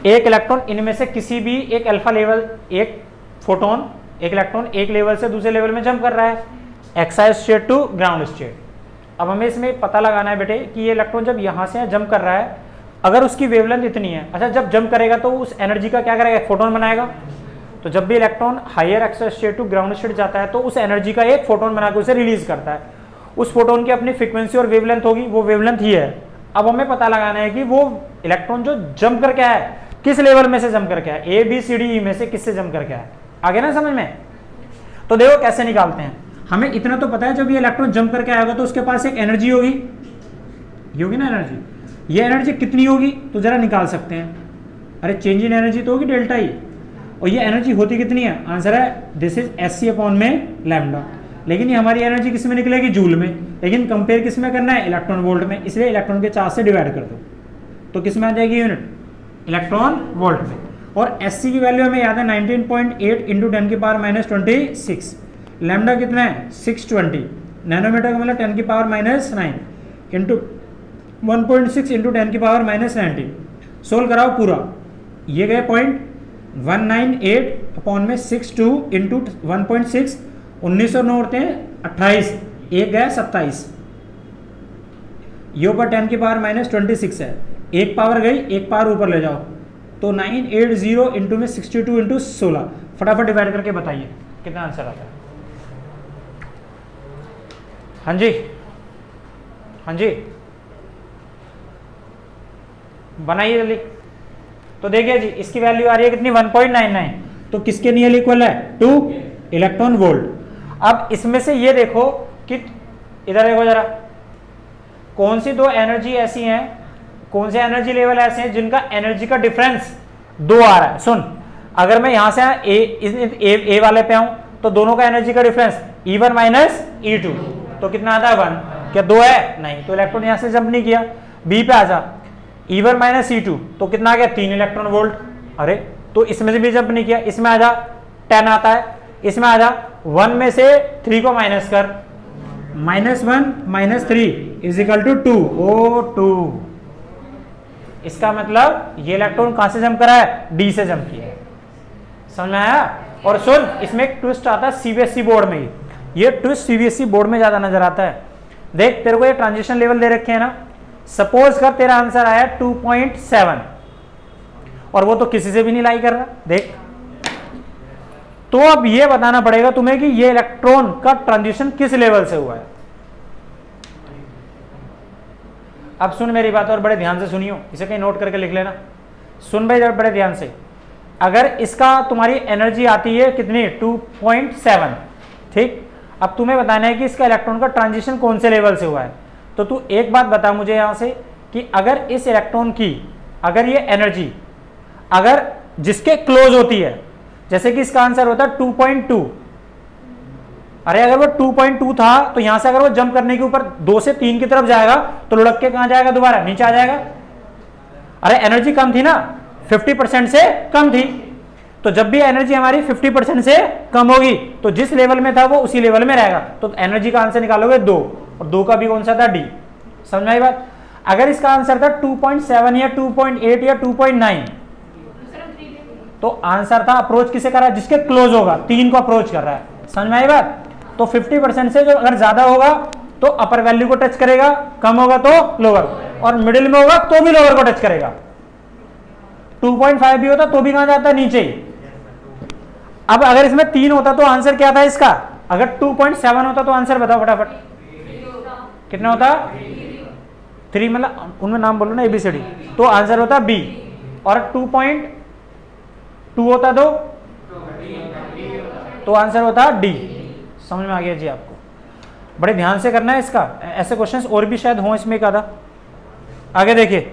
एक इलेक्ट्रॉन इनमें से किसी भी एक अल्फा लेवल, एक फोटोन, एक इलेक्ट्रॉन एक लेवल से दूसरे लेवल में जंप कर रहा है, excited state to ground state. अब हमें इसमें पता लगाना है बेटे कि ये इलेक्ट्रॉन जब यहाँ से जंप कर रहा है, अगर उसकी वेवलेंथ इतनी है, अच्छा जब जंप करेगा तो उस एनर्जी का क्या करेगा, फोटोन बनाएगा। तो जब भी electron higher excited state to ground state जाता है तो उस एनर्जी का एक फोटोन बनाकर उसे रिलीज करता है। उस फोटोन की अपनी फ्रीक्वेंसी और वेवलेंथ होगी, वो वेवलेंथ ही है। अब हमें पता लगाना है कि वो इलेक्ट्रॉन जो जंप करके आया है किस लेवल में से जंप करके आया, A B C D E में से किससे जंप करके आया। आगे ना समझ में? तो देखो कैसे निकालते हैं। हमें इतना तो पता है जब ये इलेक्ट्रॉन जंप करके आएगा तो उसके पास एक एनर्जी होगी, ये होगी ना एनर्जी। ये एनर्जी कितनी होगी तो जरा निकाल सकते हैं। अरे चेंज इन एनर्जी तो होगी डेल्टा ई, और ये एनर्जी होती कितनी है? आंसर है दिस इज एससी अपॉन में लैम्डा। लेकिन ये हमारी एनर्जी किस में निकलेगी? जूल में। लेकिन कंपेयर किस में करना है? इलेक्ट्रॉन वोल्ट में, इसलिए इलेक्ट्रॉन के चार्ज से डिवाइड कर दो तो किस में आ जाएगी यूनिट? इलेक्ट्रॉन वोल्ट में। और एससी की वैल्यू हमें याद है 19.8 इंटू 10 की पावर माइनस 26। लैम्डा कितना है? 620। नैनोमीटर का मतलब 10 की पावर माइनस 9 इंटू 1.6 इंटू 10 की पावर माइनस 19। सोल्व कराओ पूरा, ये गए पॉइंट 198 अपॉन में 62 इंटू 1.6, 1909 होते हैं 28, एक गया 27, ये ऊपर 10 की पावर माइनस 26 है, एक पावर गई, एक पावर ऊपर ले जाओ तो 980 इंटू में 62 इंटू 16। फटाफट डिवाइड करके बताइए कितना आंसर आता है। हाँ जी, हाँ जी बनाइए जल्दी। तो देखिए जी इसकी वैल्यू आ रही है कितनी? 1.99। तो किसके नियर इक्वल है? 2 इलेक्ट्रॉन वोल्ट। अब इसमें से ये देखो कि इधर देखो जरा, कौन सी दो एनर्जी ऐसी हैं, कौन से एनर्जी लेवल ऐसे हैं जिनका एनर्जी का डिफरेंस 2 आ रहा है। सुन, अगर मैं यहां से ए वाले पे आऊं तो दोनों का एनर्जी का डिफरेंस E1 माइनस E2 तो कितना आता है? 1। क्या 2 है? नहीं, तो इलेक्ट्रॉन यहां से जंप नहीं किया। बी पे आ जा, E1 माइनस E2 तो कितना आ गया? 3 इलेक्ट्रॉन वोल्ट। अरे तो इसमें से भी जंप नहीं किया, इसमें आ जा 10 आता है, इसमें आ जा 1 में से 3 को माइनस कर, -1 माइनस 3 इज इक्वल टू 2। ओ 2। इसका मतलब ये इलेक्ट्रॉन कहां से जंप करा है? डी से जंप किया है। समझ में आया? और सुन, इसमें एक ट्विस्ट आता है सीबीएसई बोर्ड में। ये ट्विस्ट सीबीएसई बोर्ड में ज्यादा नजर आता है। देख तेरे को ये ट्रांजिशन लेवल दे रखे हैं ना, सपोज कर तेरा आंसर आया 2.7 और वो तो किसी से भी नहीं लाई कर रहा। देख, तो अब ये बताना पड़ेगा तुम्हें कि ये इलेक्ट्रॉन का ट्रांजिशन किस लेवल से हुआ है। अब सुन मेरी बात और बड़े ध्यान से सुनियो, इसे कहीं नोट करके लिख लेना। सुन भाई बड़े ध्यान से, अगर इसका तुम्हारी एनर्जी आती है कितनी? 2.7, ठीक। अब तुम्हें बताना है कि इसका इलेक्ट्रॉन का ट्रांजिशन कौन से लेवल से हुआ है। तो तू एक बात बता मुझे यहां से कि अगर इस इलेक्ट्रॉन की, अगर ये एनर्जी अगर जिसके क्लोज होती है, जैसे कि इसका आंसर होता है 2.2, अरे अगर वो 2.2 था तो यहां से अगर वो जंप करने के ऊपर 2 से 3 की तरफ जाएगा तो लुढ़क के कहां जाएगा? दोबारा नीचे आ जाएगा। अरे एनर्जी कम थी ना, 50% से कम थी। तो जब भी एनर्जी हमारी 50% से कम होगी तो जिस लेवल में था वो उसी लेवल में रहेगा। तो एनर्जी का आंसर निकालोगे 2, और 2 का भी कौन सा था? डी। समझ में आई बात? अगर इसका आंसर था 2.7 या 2.8 या 2.9 तो आंसर था अप्रोच किसे कर रहा है? जिसके क्लोज होगा, 3 को अप्रोच कर रहा है। समझ में आई बात? तो 50% से जो अगर ज्यादा होगा तो अपर वैल्यू को टच करेगा, कम होगा तो लोअर, और मिडिल में होगा तो भी लोअर को टच करेगा। 2.5 भी होता तो भी कहां जाता है? नीचे ही। अब अगर इसमें 3 होता तो आंसर क्या था इसका? अगर 2.7 होता तो आंसर बताओ फटाफट, कितना होता? 3, मतलब उनमें नाम बोलो ना ABCD, तो आंसर होता बी। और 2.2 होता तो आंसर होता डी। समझ में आ गया जी आपको? बड़े ध्यान से करना है इसका, ऐसे क्वेश्चंस और भी शायद हों इसमें एक आधा। आगे देखिए,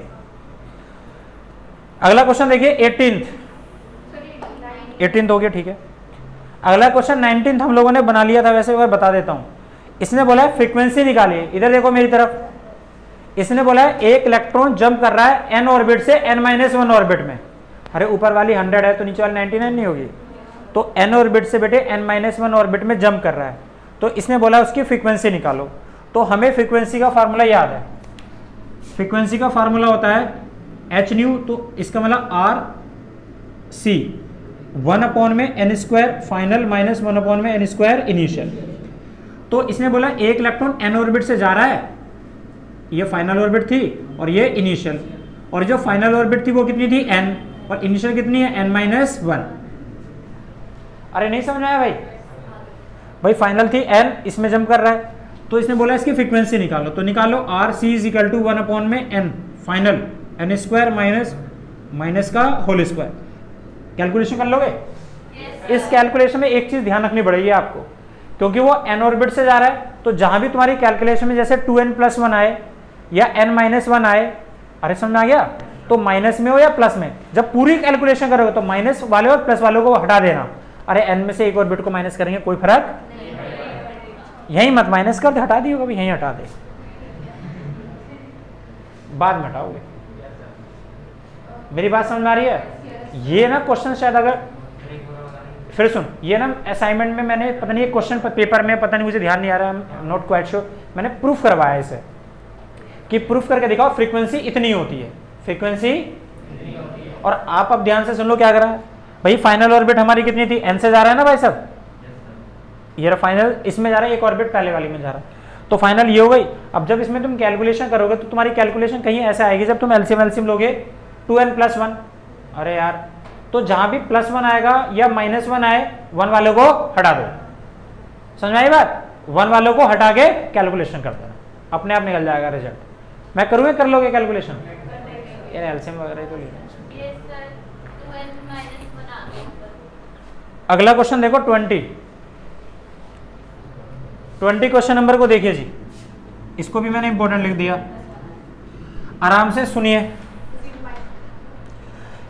अगला क्वेश्चन देखिए 18th हो गया, ठीक है। अगला क्वेश्चन 19th हम लोगों ने बना लिया था, वैसे मैं बता देता हूं। इसने बोला है फ्रीक्वेंसी निकालिए। इधर देखो मेरी तरफ, इसने बोला है एक इलेक्ट्रॉन जंप कर रहा है n ऑर्बिट से n-1 ऑर्बिट में। अरे ऊपर वाली 100 है तो नीचे वाली 99 नहीं होगी? तो n ऑर्बिट से बेटे n-1 ऑर्बिट में जंप कर रहा है, तो इसने बोला उसकी फ्रीक्वेंसी निकालो। तो हमें फ्रीक्वेंसी का फार्मूला याद है, फ्रीक्वेंसी का फार्मूला होता है एच न्यू, तो इसका मतलब आर सी 1 में एन स्क्वायर फाइनल माइनस 1 में एन स्क्वायर इनिशियल। तो इसने बोला एक इलेक्ट्रॉन एन ऑर्बिट से जा रहा है, ये फाइनल ऑर्बिट थी और ये इनिशियल, और जो फाइनल ऑर्बिट थी वो कितनी थी एन, और इनिशियल कितनी है n-1। अरे नहीं समझ आया भाई, भाई फाइनल थी n, इसमें जंप कर रहा है, तो इसने बोला इसकी फ्रीक्वेंसी निकालो। तो निकालो R C is equal to 1 में n final n square minus minus का होल स्क्वायर। कैलकुलेशन कर लोगे? इस कैलकुलेशन में एक चीज ध्यान रखनी पड़ेगी आपको, क्योंकि वो n ऑर्बिट से जा रहा है, तो जहां भी तुम्हारी कैलकुलेशन में जैसे 2n+1 आए या n-1 आए, अरे समझ आ गया, तो माइनस में हो या प्लस में, जब पूरी कैलकुलेशन करोगे तो माइनस वाले और प्लस वालों को हटा देना। अरे n में से एक ऑर्बिट को माइनस करेंगे कोई फर्क यही मत माइनस कर दे, हटा दियो कभी, यही हटा दे, बाद में हटाओगे। मेरी बात समझ में आ रही है? ये ना क्वेश्चन शायद, अगर फिर सुन, ये ना असाइनमेंट में मैंने पता नहीं क्वेश्चन पेपर में, पता नहीं मुझे ध्यान नहीं आ रहा, नॉट क्वाइट श्योर, मैंने प्रूफ करवाया इसे कि प्रूफ करके दिखाओ फ्रीक्वेंसी इतनी होती है, फ्रीक्वेंसी। और आप अब ध्यान से सुन लो क्या कर रहा है भाई, फाइनल ऑर्बिट हमारी कितनी थी, n से जा रहा है ना भाई सब, ये फाइनल इसमें जा रहा है, एक ऑर्बिट पहले वाली में जा रहा है, तो फाइनल ये हो गई। अब जब इसमें तुम कैलकुलेशन करोगे तो तुम्हारी कैलकुलेशन कहीं ऐसे आएगी, जब तुम एलसीएम लोगे 2n+1, अरे यार, तो जहां भी +1 आएगा या -1 आए, 1 वालों को हटा दो। समझ में आई बात? 1 वालों को हटा के कैलकुलेशन कर देना, अपने आप निकल जाएगा रिजल्ट। मैं करूँगा, कर लोगे कैलकुलेशन? यार एलसीएम वगैरह तो अगला क्वेश्चन देखो 20 क्वेश्चन नंबर को देखिए जी, इसको भी मैंने इंपॉर्टेंट लिख दिया, आराम से सुनिए।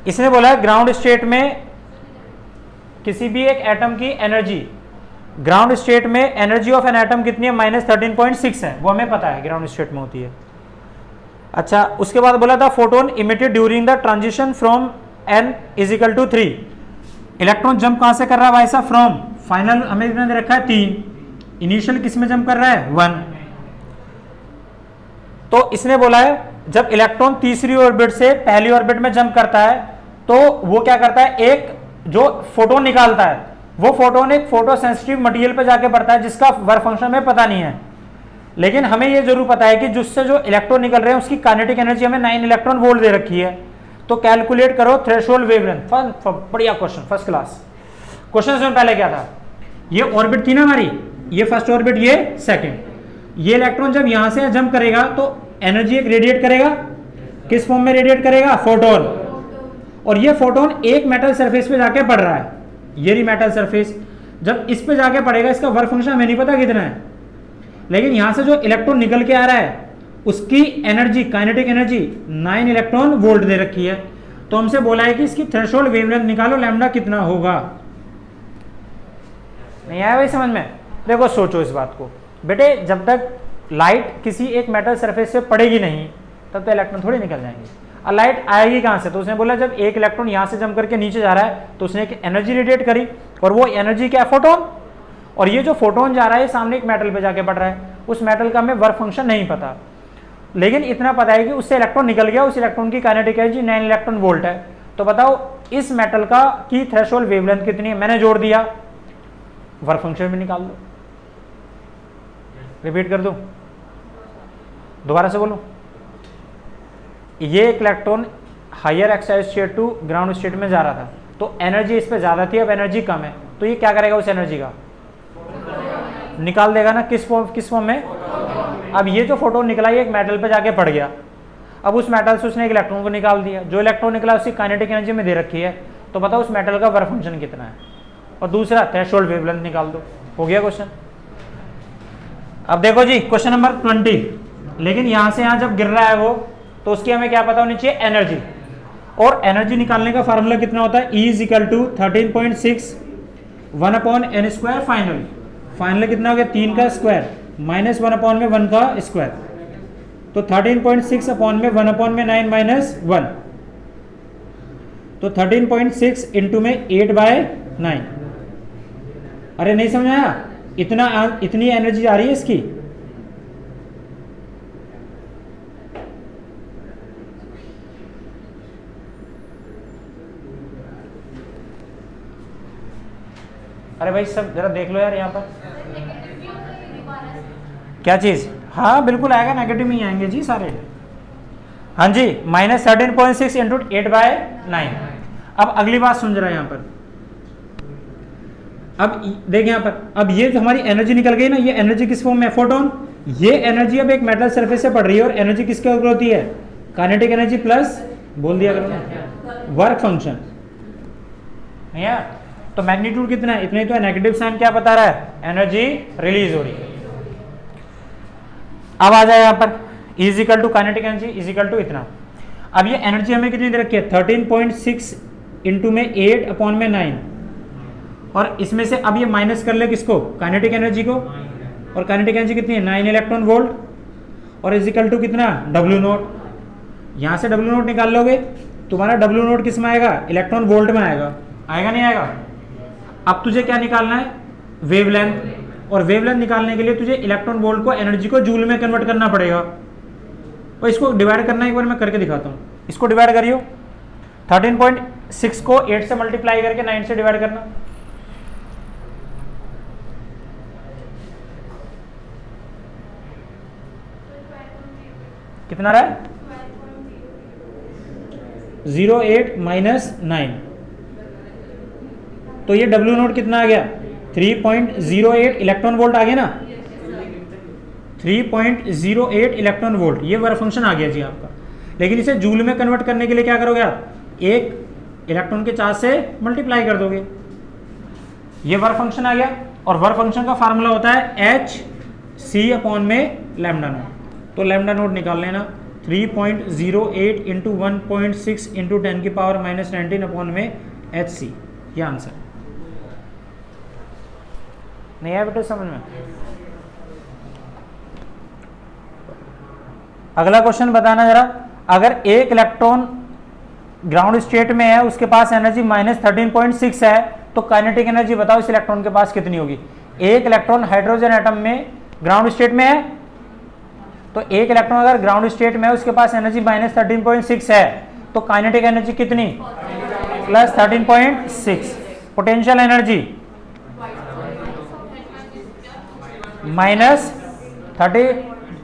इसने बोला है ग्राउंड स्टेट में किसी भी एक एटम की एनर्जी, ग्राउंड स्टेट में एनर्जी ऑफ एन एटम कितनी है, -13.6 है, वो हमें पता है ग्राउंड स्टेट में होती है। अच्छा, उसके बाद बोला था photon emitted during the transition from n = 3। Electron jump कहां से कर रहा है भाई साहब, फ्रॉम फाइनल हमें दे रखा है 3, इनिशियल किस में जंप कर रहा है 1। तो इसने बोला है जब इलेक्ट्रॉन तीसरी ऑर्बिट से पहली ऑर्बिट में जंप करता है तो वो क्या करता है, एक जो फोटोन निकालता है, वो फोटोन एक फोटो सेंसिटिव मटेरियल पे जाके पड़ता है जिसका वर्क फंक्शन हमें पता नहीं है, लेकिन हमें ये जरूर पता है कि जिससे जो इलेक्ट्रॉन निकल रहे हैं उसकी काइनेटिक एनर्जी हमें 9 इलेक्ट्रॉन वोल्ट दे रखी है। तो कैलकुलेट करो थ्रेशोल्ड वेवलेंथ। बढ़िया क्वेश्चन, फर्स्ट क्लास क्वेश्चन। में पहले क्या था, ये ऑर्बिट थी ना हमारी, ये फर्स्ट ऑर्बिट, ये सेकंड। ये इलेक्ट्रॉन जब यहां से जंप करेगा तो एनर्जी एक रेडिएट करेगा, किस फॉर्म में रेडिएट करेगा, फोटोन। और ये फोटोन एक मेटल सरफेस पे जाके पड़ रहा है, ये रही मेटल सरफेस, जब इस पे जाके पड़ेगा इसका वर्क फंक्शन हमें नहीं पता कितना है, लेकिन यहां से जो इलेक्ट्रॉन निकल के आ रहा है उसकी energy, kinetic energy 9 electron volt दे रखी है। तो हमसे बोला है कि इसकी थ्रेशोल्ड वेवलेंथ निकालो, लैम्डा कितना होगा। नहीं आया भाई समझ में? देखो सोचो इस बात को बेटे, जब तक लाइट किसी एक मेटल सरफेस पे पड़ेगी नहीं तब तो इलेक्ट्रॉन थोड़ी निकल जाएंगे। और लाइट आएगी कहां से, तो उसने बोला जब एक इलेक्ट्रॉन यहां से जंप करके नीचे जा रहा है तो उसने एक एनर्जी रेडिएट करी, और वो एनर्जी क्या है, फोटोन। और ये जो फोटोन जा रहा है सामने एक मेटल पे जाके पड़ रहा है, उस मेटल का हमें वर्क फंक्शन नहीं पता, लेकिन इतना पता है कि उससे इलेक्ट्रॉन निकल गया, उस इलेक्ट्रॉन की काइनेटिक एनर्जी 9 इलेक्ट्रॉन वोल्ट है। तो बताओ इस मेटल का की थ्रेशोल्ड वेवलेंथ कितनी है, मैंने जोड़ दिया, वर्क फंक्शन भी निकाल दो। रिपीट कर दूं, दोबारा से बोलो, ये एक electron higher excited state to ground state में जा रहा था, तो एनर्जी इस पे ज्यादा थी, अब एनर्जी कम है, तो ये क्या करेगा, उस एनर्जी का निकाल देगा ना, किस फॉर्म में। अब ये जो फोटोन निकला ये एक मेटल पे जाके पड़ गया, अब उस मेटल से उसने एक इलेक्ट्रॉन को निकाल दिया, जो इलेक्ट्रॉन निकला उसकी काइनेटिक एनर्जी में दे रखी है, तो बताओ उस मेटल का वर्क फंक्शन कितना है। और दूसरा थ्रेशोल्ड वेवलेंथ निकाल दो, हो गया क्वेश्चन। अब देखो जी क्वेश्चन नंबर 20, लेकिन यहां से यहां जब गिर रहा है वो, तो उसकी हमें क्या पता होनी चाहिए, एनर्जी। और एनर्जी निकालने का फार्मूला कितना होता है, E = 13.6 1/n² फाइनल। फाइनल कितना हो गया, 3 का स्क्वायर माइनस 1/1 का स्क्वायर, तो 13.6 अपॉन में 1/9 - 1, तो 13.6 इंटू में 8/9, अरे नहीं समझ आया, इतनी एनर्जी आ रही है इसकी, अरे भाई सब जरा देख लो यार यहाँ पर क्या चीज, हाँ बिल्कुल आएगा, नेगेटिव में ही आएंगे जी सारे। हाँ जी, -13.6 इंटू 8/9। अब अगली बात सुन जरा यहाँ पर, अब देख यहाँ पर, अब ये जो हमारी एनर्जी निकल गई ना, ये एनर्जी किस फॉर्म में, फोटोन। ये एनर्जी अब एक मेटल सरफेस से पड़ रही है, और एनर्जी किसके ऊपर होती है, काइनेटिक एनर्जी प्लस, बोल दिया करो ना, वर्क फंक्शन। यार तो मैग्नीट्यूड कितना है, इतना ही तो है, नेगेटिव साइन क्या बता रहा है, एनर्जी रिलीज हो रही है। अब आ जाए यहाँ पर is equal to kinetic energy is equal to इतना। अब ये एनर्जी हमें कितनी दे रखी है, 13.6 इंटू में 8/9, और इसमें से अब ये माइनस कर ले किसको, काइनेटिक एनर्जी को, और काइनेटिक एनर्जी कितनी है 9 इलेक्ट्रॉन वोल्ट, और इजिकल टू कितना W0। यहाँ से W0 निकाल लोगे, तुम्हारा W0 किस में आएगा, इलेक्ट्रॉन वोल्ट में आएगा, आएगा नहीं आएगा। अब तुझे क्या निकालना है, वेवलेंथ, और वेवलेंथ निकालने के लिए तुझे इलेक्ट्रॉन वोल्ट को एनर्जी को जूल में कन्वर्ट करना पड़ेगा, और इसको डिवाइड करना एक बार मैं करके दिखाता हूँ। इसको डिवाइड करियो, 13.6 को 8 से मल्टीप्लाई करके 9 से डिवाइड करना, कितना रहा है 0.8 माइनस 9, तो ये W0 कितना आ गया 3.08 इलेक्ट्रॉन वोल्ट आ गया ना, 3.08 इलेक्ट्रॉन वोल्ट, ये वर्क फंक्शन आ गया जी आपका। लेकिन इसे जूल में कन्वर्ट करने के लिए क्या करोगे आप, एक इलेक्ट्रॉन के चार्ज से मल्टीप्लाई कर दोगे, ये वर्क फंक्शन आ गया। और वर्क फंक्शन का फार्मूला होता है Hc/λ0, तो λ0 निकाल लेना, 3.08 इंटू 1.6 इंटू 10⁻⁻19 Hc, ये आंसर। नहीं आया बेटा समझ में। अगला क्वेश्चन बताना जरा, अगर एक इलेक्ट्रॉन ग्राउंड स्टेट में है, उसके पास एनर्जी -13.6 है, तो काइनेटिक एनर्जी बताओ इस इलेक्ट्रॉन के पास कितनी होगी। एक इलेक्ट्रॉन हाइड्रोजन एटम में ग्राउंड स्टेट में है, तो एक इलेक्ट्रॉन अगर ग्राउंड स्टेट में है, उसके पास एनर्जी -13.6 है, तो काइनेटिक एनर्जी कितनी, +13.6। पोटेंशियल एनर्जी -30,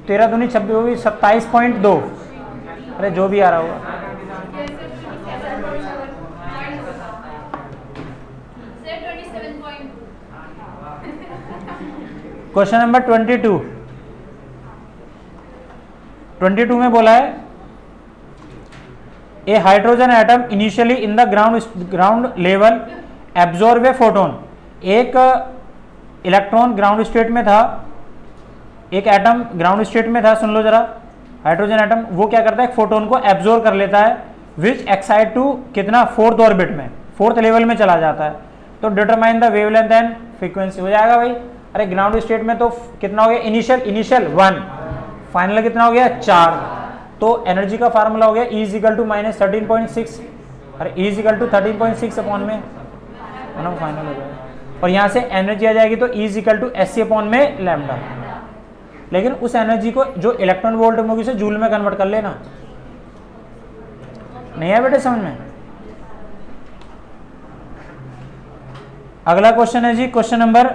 13 दूनी 26 होगी 27.2, अरे जो भी आ रहा होगा। क्वेश्चन नंबर 22 में बोला है, a hydrogen atom initially in the ground level absorb a photon. एक इलेक्ट्रॉन ग्राउंड स्टेट में था, एक एटम ग्राउंड स्टेट में था, सुन लो जरा, हाइड्रोजन एटम वो क्या करता है, एक फोटोन को एब्जॉर्ब कर लेता है, विच एक्साइट टू कितना 4th ऑर्बिट में, 4th लेवल में चला जाता है। तो determine the wavelength and frequency हो जाएगा भाई। अरे ग्राउंड स्टेट में तो कितना हो गया, इनिशियल 1, फाइनल कितना हो गया 4, तो एनर्जी का फार्मूला हो गया E = -13.6, अरे E = 13.6 अपॉन में फाइनल हो जाएगा, और यहाँ से एनर्जी आ जाएगी तो E = Hc/λ। लेकिन उस एनर्जी को जो इलेक्ट्रॉन वोल्ट में होगी उसे जूल में कन्वर्ट कर लेना। नहीं है बेटे समझ में। अगला क्वेश्चन है जी question number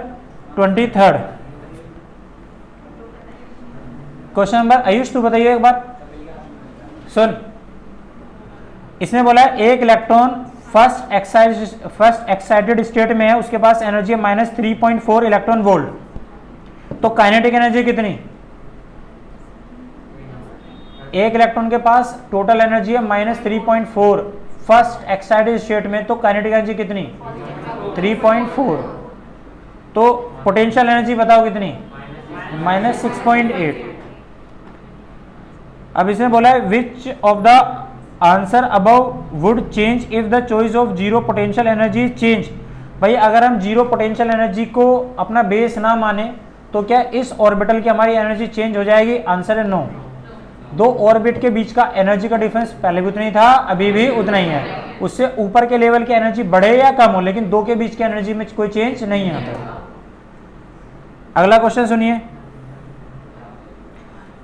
23। Question number, Ayush तू बताइए एक बार, सुन, इसने बोला है एक इलेक्ट्रॉन फर्स्ट एक्साइटेड स्टेट में है, उसके पास एनर्जी है -3.4 इलेक्ट्रॉन वोल्ट, तो काइनेटिक एनर्जी कितनी, एक इलेक्ट्रॉन के पास टोटल एनर्जी है -3.4 फर्स्ट एक्साइटेड स्टेट में, तो काइनेटिक एनर्जी कितनी 3.4, तो पोटेंशियल एनर्जी बताओ कितनी -6.8। अब इसने बोला है which of the answer above would change if the choice of zero potential energy change. भाई अगर हम जीरो पोटेंशियल एनर्जी को अपना बेस ना माने तो क्या इस ऑर्बिटल की हमारी एनर्जी चेंज हो जाएगी, आंसर है नो। दो ऑर्बिट के बीच का एनर्जी का डिफरेंस पहले भी उतना ही था, अभी भी उतना ही है, उससे ऊपर के लेवल की एनर्जी बढ़े या कम हो, लेकिन दो के बीच की एनर्जी में कोई चेंज नहीं आता। अगला क्वेश्चन सुनिए,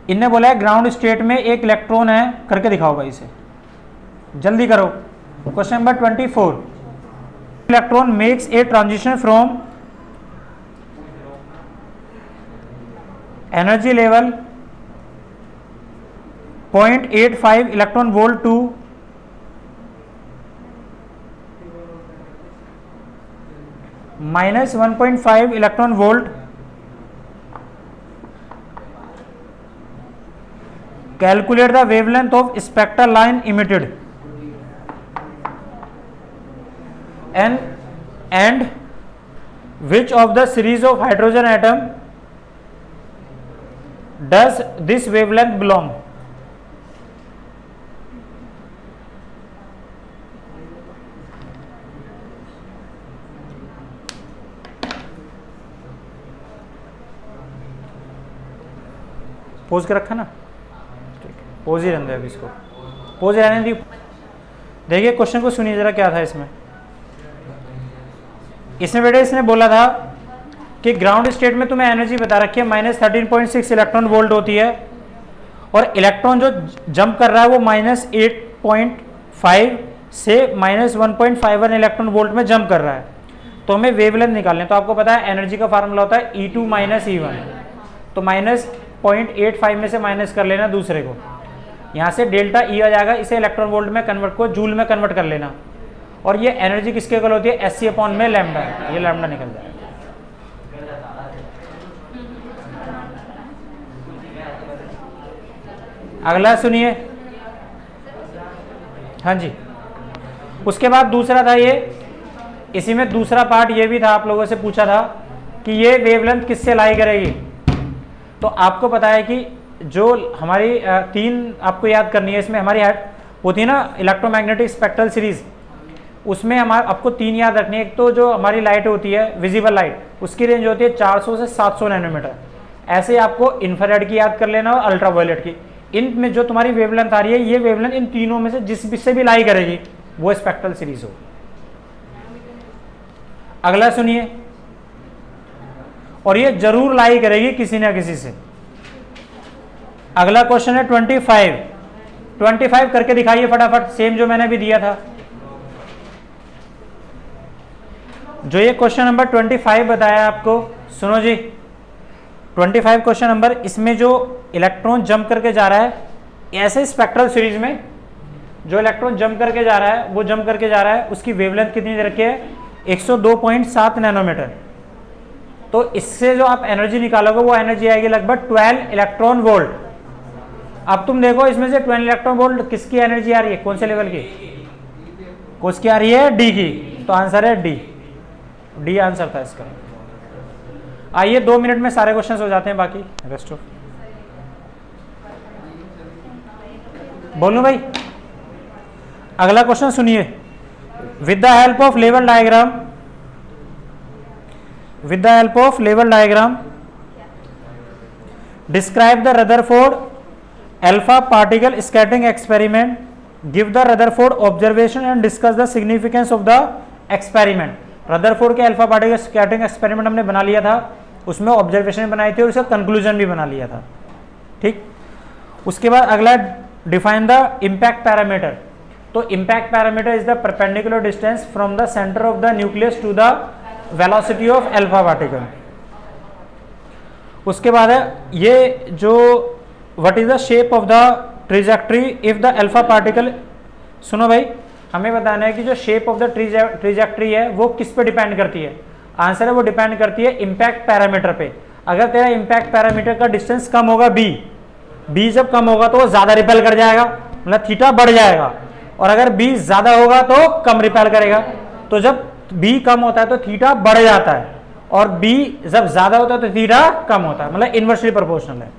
इनने बोला है ग्राउंड स्टेट में एक इलेक्ट्रॉन है, करके दिखाओ भाई इसे, जल्दी करो। Question number 24, electron makes a transition from energy level 0.85 electron volt to -1.5 electron volt. Calculate the wavelength of spectral line emitted and which of the series of hydrogen atom does this wavelength belong? Pose के रखा ना, पोज ही रहने दो, अभी इसको पोज रहने दी। देखिए क्वेश्चन को सुनिए जरा, क्या था इसमें बेटे इसने बोला था कि ग्राउंड स्टेट में तुम्हें एनर्जी बता रखी है -13.6 इलेक्ट्रॉन वोल्ट होती है, और इलेक्ट्रॉन जो जंप कर रहा है वो -8.5 से -1.51 इलेक्ट्रॉन वोल्ट में जंप कर रहा है। तो हमें वेवलेंथ निकालने, तो आपको पता है एनर्जी का फार्मूला होता है E2 - E1, तो -0.85 में से माइनस कर लेना दूसरे को, यहाँ से डेल्टा E आ जाएगा, इसे इलेक्ट्रॉन वोल्ट में कन्वर्ट को जूल में कन्वर्ट कर लेना, और ये एनर्जी किसके इक्वल होती है, SC में लैम्डा, ये लैम्डा निकल जाएगा। अगला सुनिए, हाँ जी, उसके बाद दूसरा था ये, इसी में दूसरा पार्ट ये भी था, आप लोगों से पूछा था कि ये वेवलेंथ किससे लाई करेगी। तो आपको पता है कि जो हमारी तीन आपको याद करनी है, इसमें हमारी होती है ना इलेक्ट्रोमैग्नेटिक स्पेक्ट्रल सीरीज, उसमें हमारे आपको तीन याद रखनी है। एक तो जो हमारी लाइट होती है विजिबल लाइट, उसकी रेंज होती है 400 से 700 नैनोमीटर। ऐसे आपको इंफ्रारेड की याद कर लेना और अल्ट्रावायलेट की। इनमें जो तुम्हारी वेवलेंथ आ रही है, ये वेवलेंथ इन तीनों में से जिससे भी लाई करेगी वो स्पेक्ट्रल सीरीज हो। अगला सुनिए, और ये जरूर लाई करेगी किसी ना किसी से। अगला क्वेश्चन है 25 करके दिखाइए फटाफट, सेम जो मैंने भी दिया था। जो ये क्वेश्चन नंबर 25 बताया आपको, सुनो जी, 25 क्वेश्चन नंबर, इसमें जो इलेक्ट्रॉन जंप करके जा रहा है, ऐसे स्पेक्ट्रल सीरीज में जो इलेक्ट्रॉन जंप करके जा रहा है, वो जंप करके जा रहा है, उसकी वेवलेंथ कितनी दे रखी है, 102.7 नैनोमीटर। तो इससे जो आप एनर्जी निकालोगे वो एनर्जी आएगी लगभग 12 इलेक्ट्रॉन वोल्ट। अब तुम देखो इसमें से 12 इलेक्ट्रॉन वोल्ट किसकी एनर्जी आ रही है, कौन से लेवल की, किसकी आ रही है, डी की। तो आंसर है डी आंसर था इसका। आइए 2 मिनट में सारे क्वेश्चंस हो जाते हैं, बाकी रेस्ट ऑफ बोलो भाई। अगला क्वेश्चन सुनिए, with the help of level diagram describe the Rutherford alpha particle scattering experiment, give the Rutherford observation and discuss the significance of the experiment. Rutherford के अल्फा पार्टिकल स्कैटरिंग एक्सपेरिमेंट हमने बना लिया था, उसमें ऑब्जर्वेशन बनाई थी और उसका कंक्लूजन भी बना लिया था, ठीक। उसके बाद अगला, डिफाइन द इम्पैक्ट पैरामीटर। तो impact parameter is the perpendicular distance from the centre of the nucleus to the velocity of alpha particle. उसके बाद है ये जो what is the shape of the trajectory if the alpha particle. सुनो भाई, हमें बताना है कि जो शेप ऑफ द ट्रेजेक्ट्री है वो किस पे डिपेंड करती है। आंसर है वो डिपेंड करती है इम्पैक्ट पैरामीटर पे। अगर तेरा इम्पैक्ट पैरामीटर का डिस्टेंस कम होगा बी जब कम होगा तो वो ज्यादा रिपेल कर जाएगा, मतलब थीटा बढ़ जाएगा, और अगर बी ज्यादा होगा तो कम रिपेल करेगा। तो जब बी कम होता है तो थीटा बढ़ जाता है, और बी जब ज्यादा होता है तो थीटा कम होता है, मतलब इनवर्सली प्रोपोर्शनल है।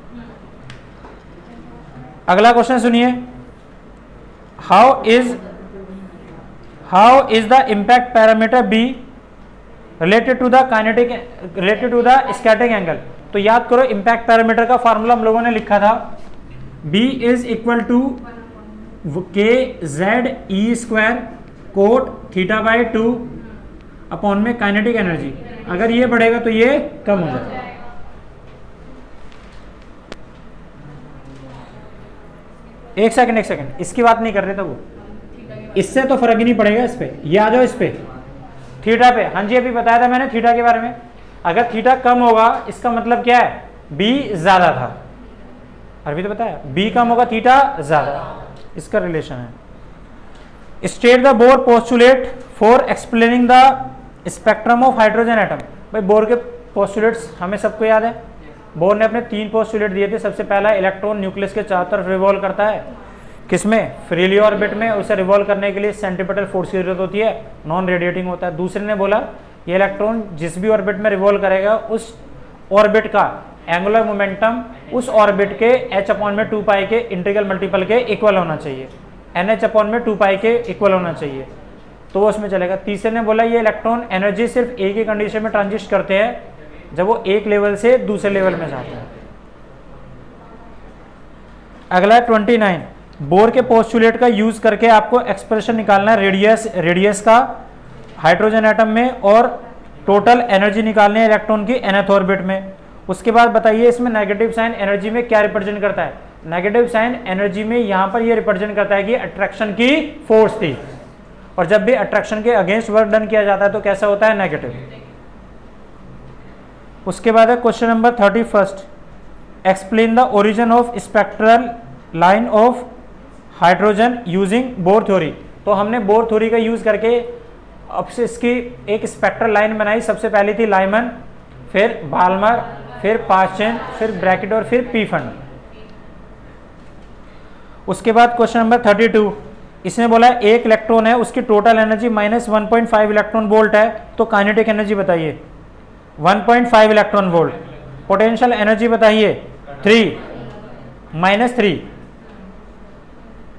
अगला क्वेश्चन सुनिए, how is the impact parameter be related to the scattering angle. तो याद करो इम्पैक्ट पैरामीटर का फार्मूला हम लोगों ने लिखा था, B is equal to KZE² cot θ/2 upon में काइनेटिक एनर्जी। अगर ये बढ़ेगा तो ये कम हो जाएगा। एक सेकंड, इसकी बात नहीं कर रहे थे वो, इससे तो फर्क ही नहीं पड़ेगा इस पे। ये आ जाओ इस पे थीटा पे। हाँ जी, अभी बताया था मैंने थीटा के बारे में। अगर थीटा कम होगा इसका मतलब क्या है, बी ज्यादा था। अभी तो बताया बी कम होगा थीटा ज्यादा, इसका रिलेशन है। State the bore postulate for explaining the spectrum of hydrogen atom. भाई बोर के पोस्टुलेट्स हमें सबको याद है। बोर ने अपने 3 पोस्टुलेट दिए थे। सबसे पहला, इलेक्ट्रॉन न्यूक्लियस के चारों तरफ रिवॉल्व करता है, किसमें, फ्रीली ऑर्बिट में। उसे रिवॉल्व करने के लिए सेंट्रीपिटल फोर्स की जरूरत होती है, नॉन रेडिएटिंग होता है। दूसरे ने बोला ये इलेक्ट्रॉन जिस भी ऑर्बिट में रिवॉल्व करेगा उस ऑर्बिट का एंगुलर मोमेंटम उस ऑर्बिट के h/2π के इंटीग्रल मल्टीपल के इक्वल होना चाहिए, NH/2π के इक्वल होना चाहिए, तो वो उसमें चलेगा। तीसरे ने बोला ये इलेक्ट्रॉन एनर्जी सिर्फ एक ही कंडीशन में ट्रांजिस्ट करते हैं, जब वो एक लेवल से दूसरे लेवल में जाते हैं। अगला 29, बोर के पोस्टुलेट का यूज करके आपको एक्सप्रेशन निकालना है रेडियस का हाइड्रोजन एटम में, और टोटल एनर्जी निकालनी है इलेक्ट्रॉन की nth ऑर्बिट में। उसके बाद बताइए इसमें नेगेटिव साइन एनर्जी में क्या रिप्रेजेंट करता है। नेगेटिव साइन एनर्जी में यहां पर ये रिप्रेजेंट करता है कि अट्रैक्शन की फोर्स थी, और जब भी अट्रैक्शन के अगेंस्ट वर्क डन किया जाता है तो कैसा होता है, नेगेटिव। उसके बाद है question number 31, explain the origin of spectral line of hydrogen using bore theory. तो हमने बोर थ्योरी का यूज करके अब से इसकी एक स्पेक्ट्रल लाइन बनाई। सबसे पहली थी लाइमन, फिर बाल्मर, फिर पास्चेन, फिर ब्रैकेट और फिर पी फंड। उसके बाद क्वेश्चन नंबर 32, इसने बोला एक इलेक्ट्रॉन है, उसकी टोटल एनर्जी -1.5 इलेक्ट्रॉन वोल्ट है, तो काइनेटिक एनर्जी बताइए 1.5 इलेक्ट्रॉन वोल्ट। पोटेंशियल एनर्जी बताइए 3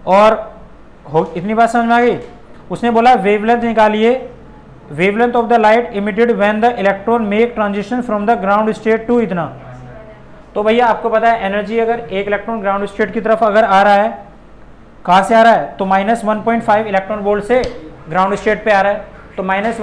और इतनी बात समझ में आ गई। उसने बोला वेवलेंथ निकालिए, wavelength of the light emitted when the electron make transition from the ground state to इतना। तो भैया आपको पता है एनर्जी अगर एक इलेक्ट्रॉन ग्राउंड स्टेट की तरफ अगर आ रहा है, कहां से आ रहा है, तो -1.5 इलेक्ट्रॉन वोल्ट से ग्राउंड स्टेट पे आ रहा है, तो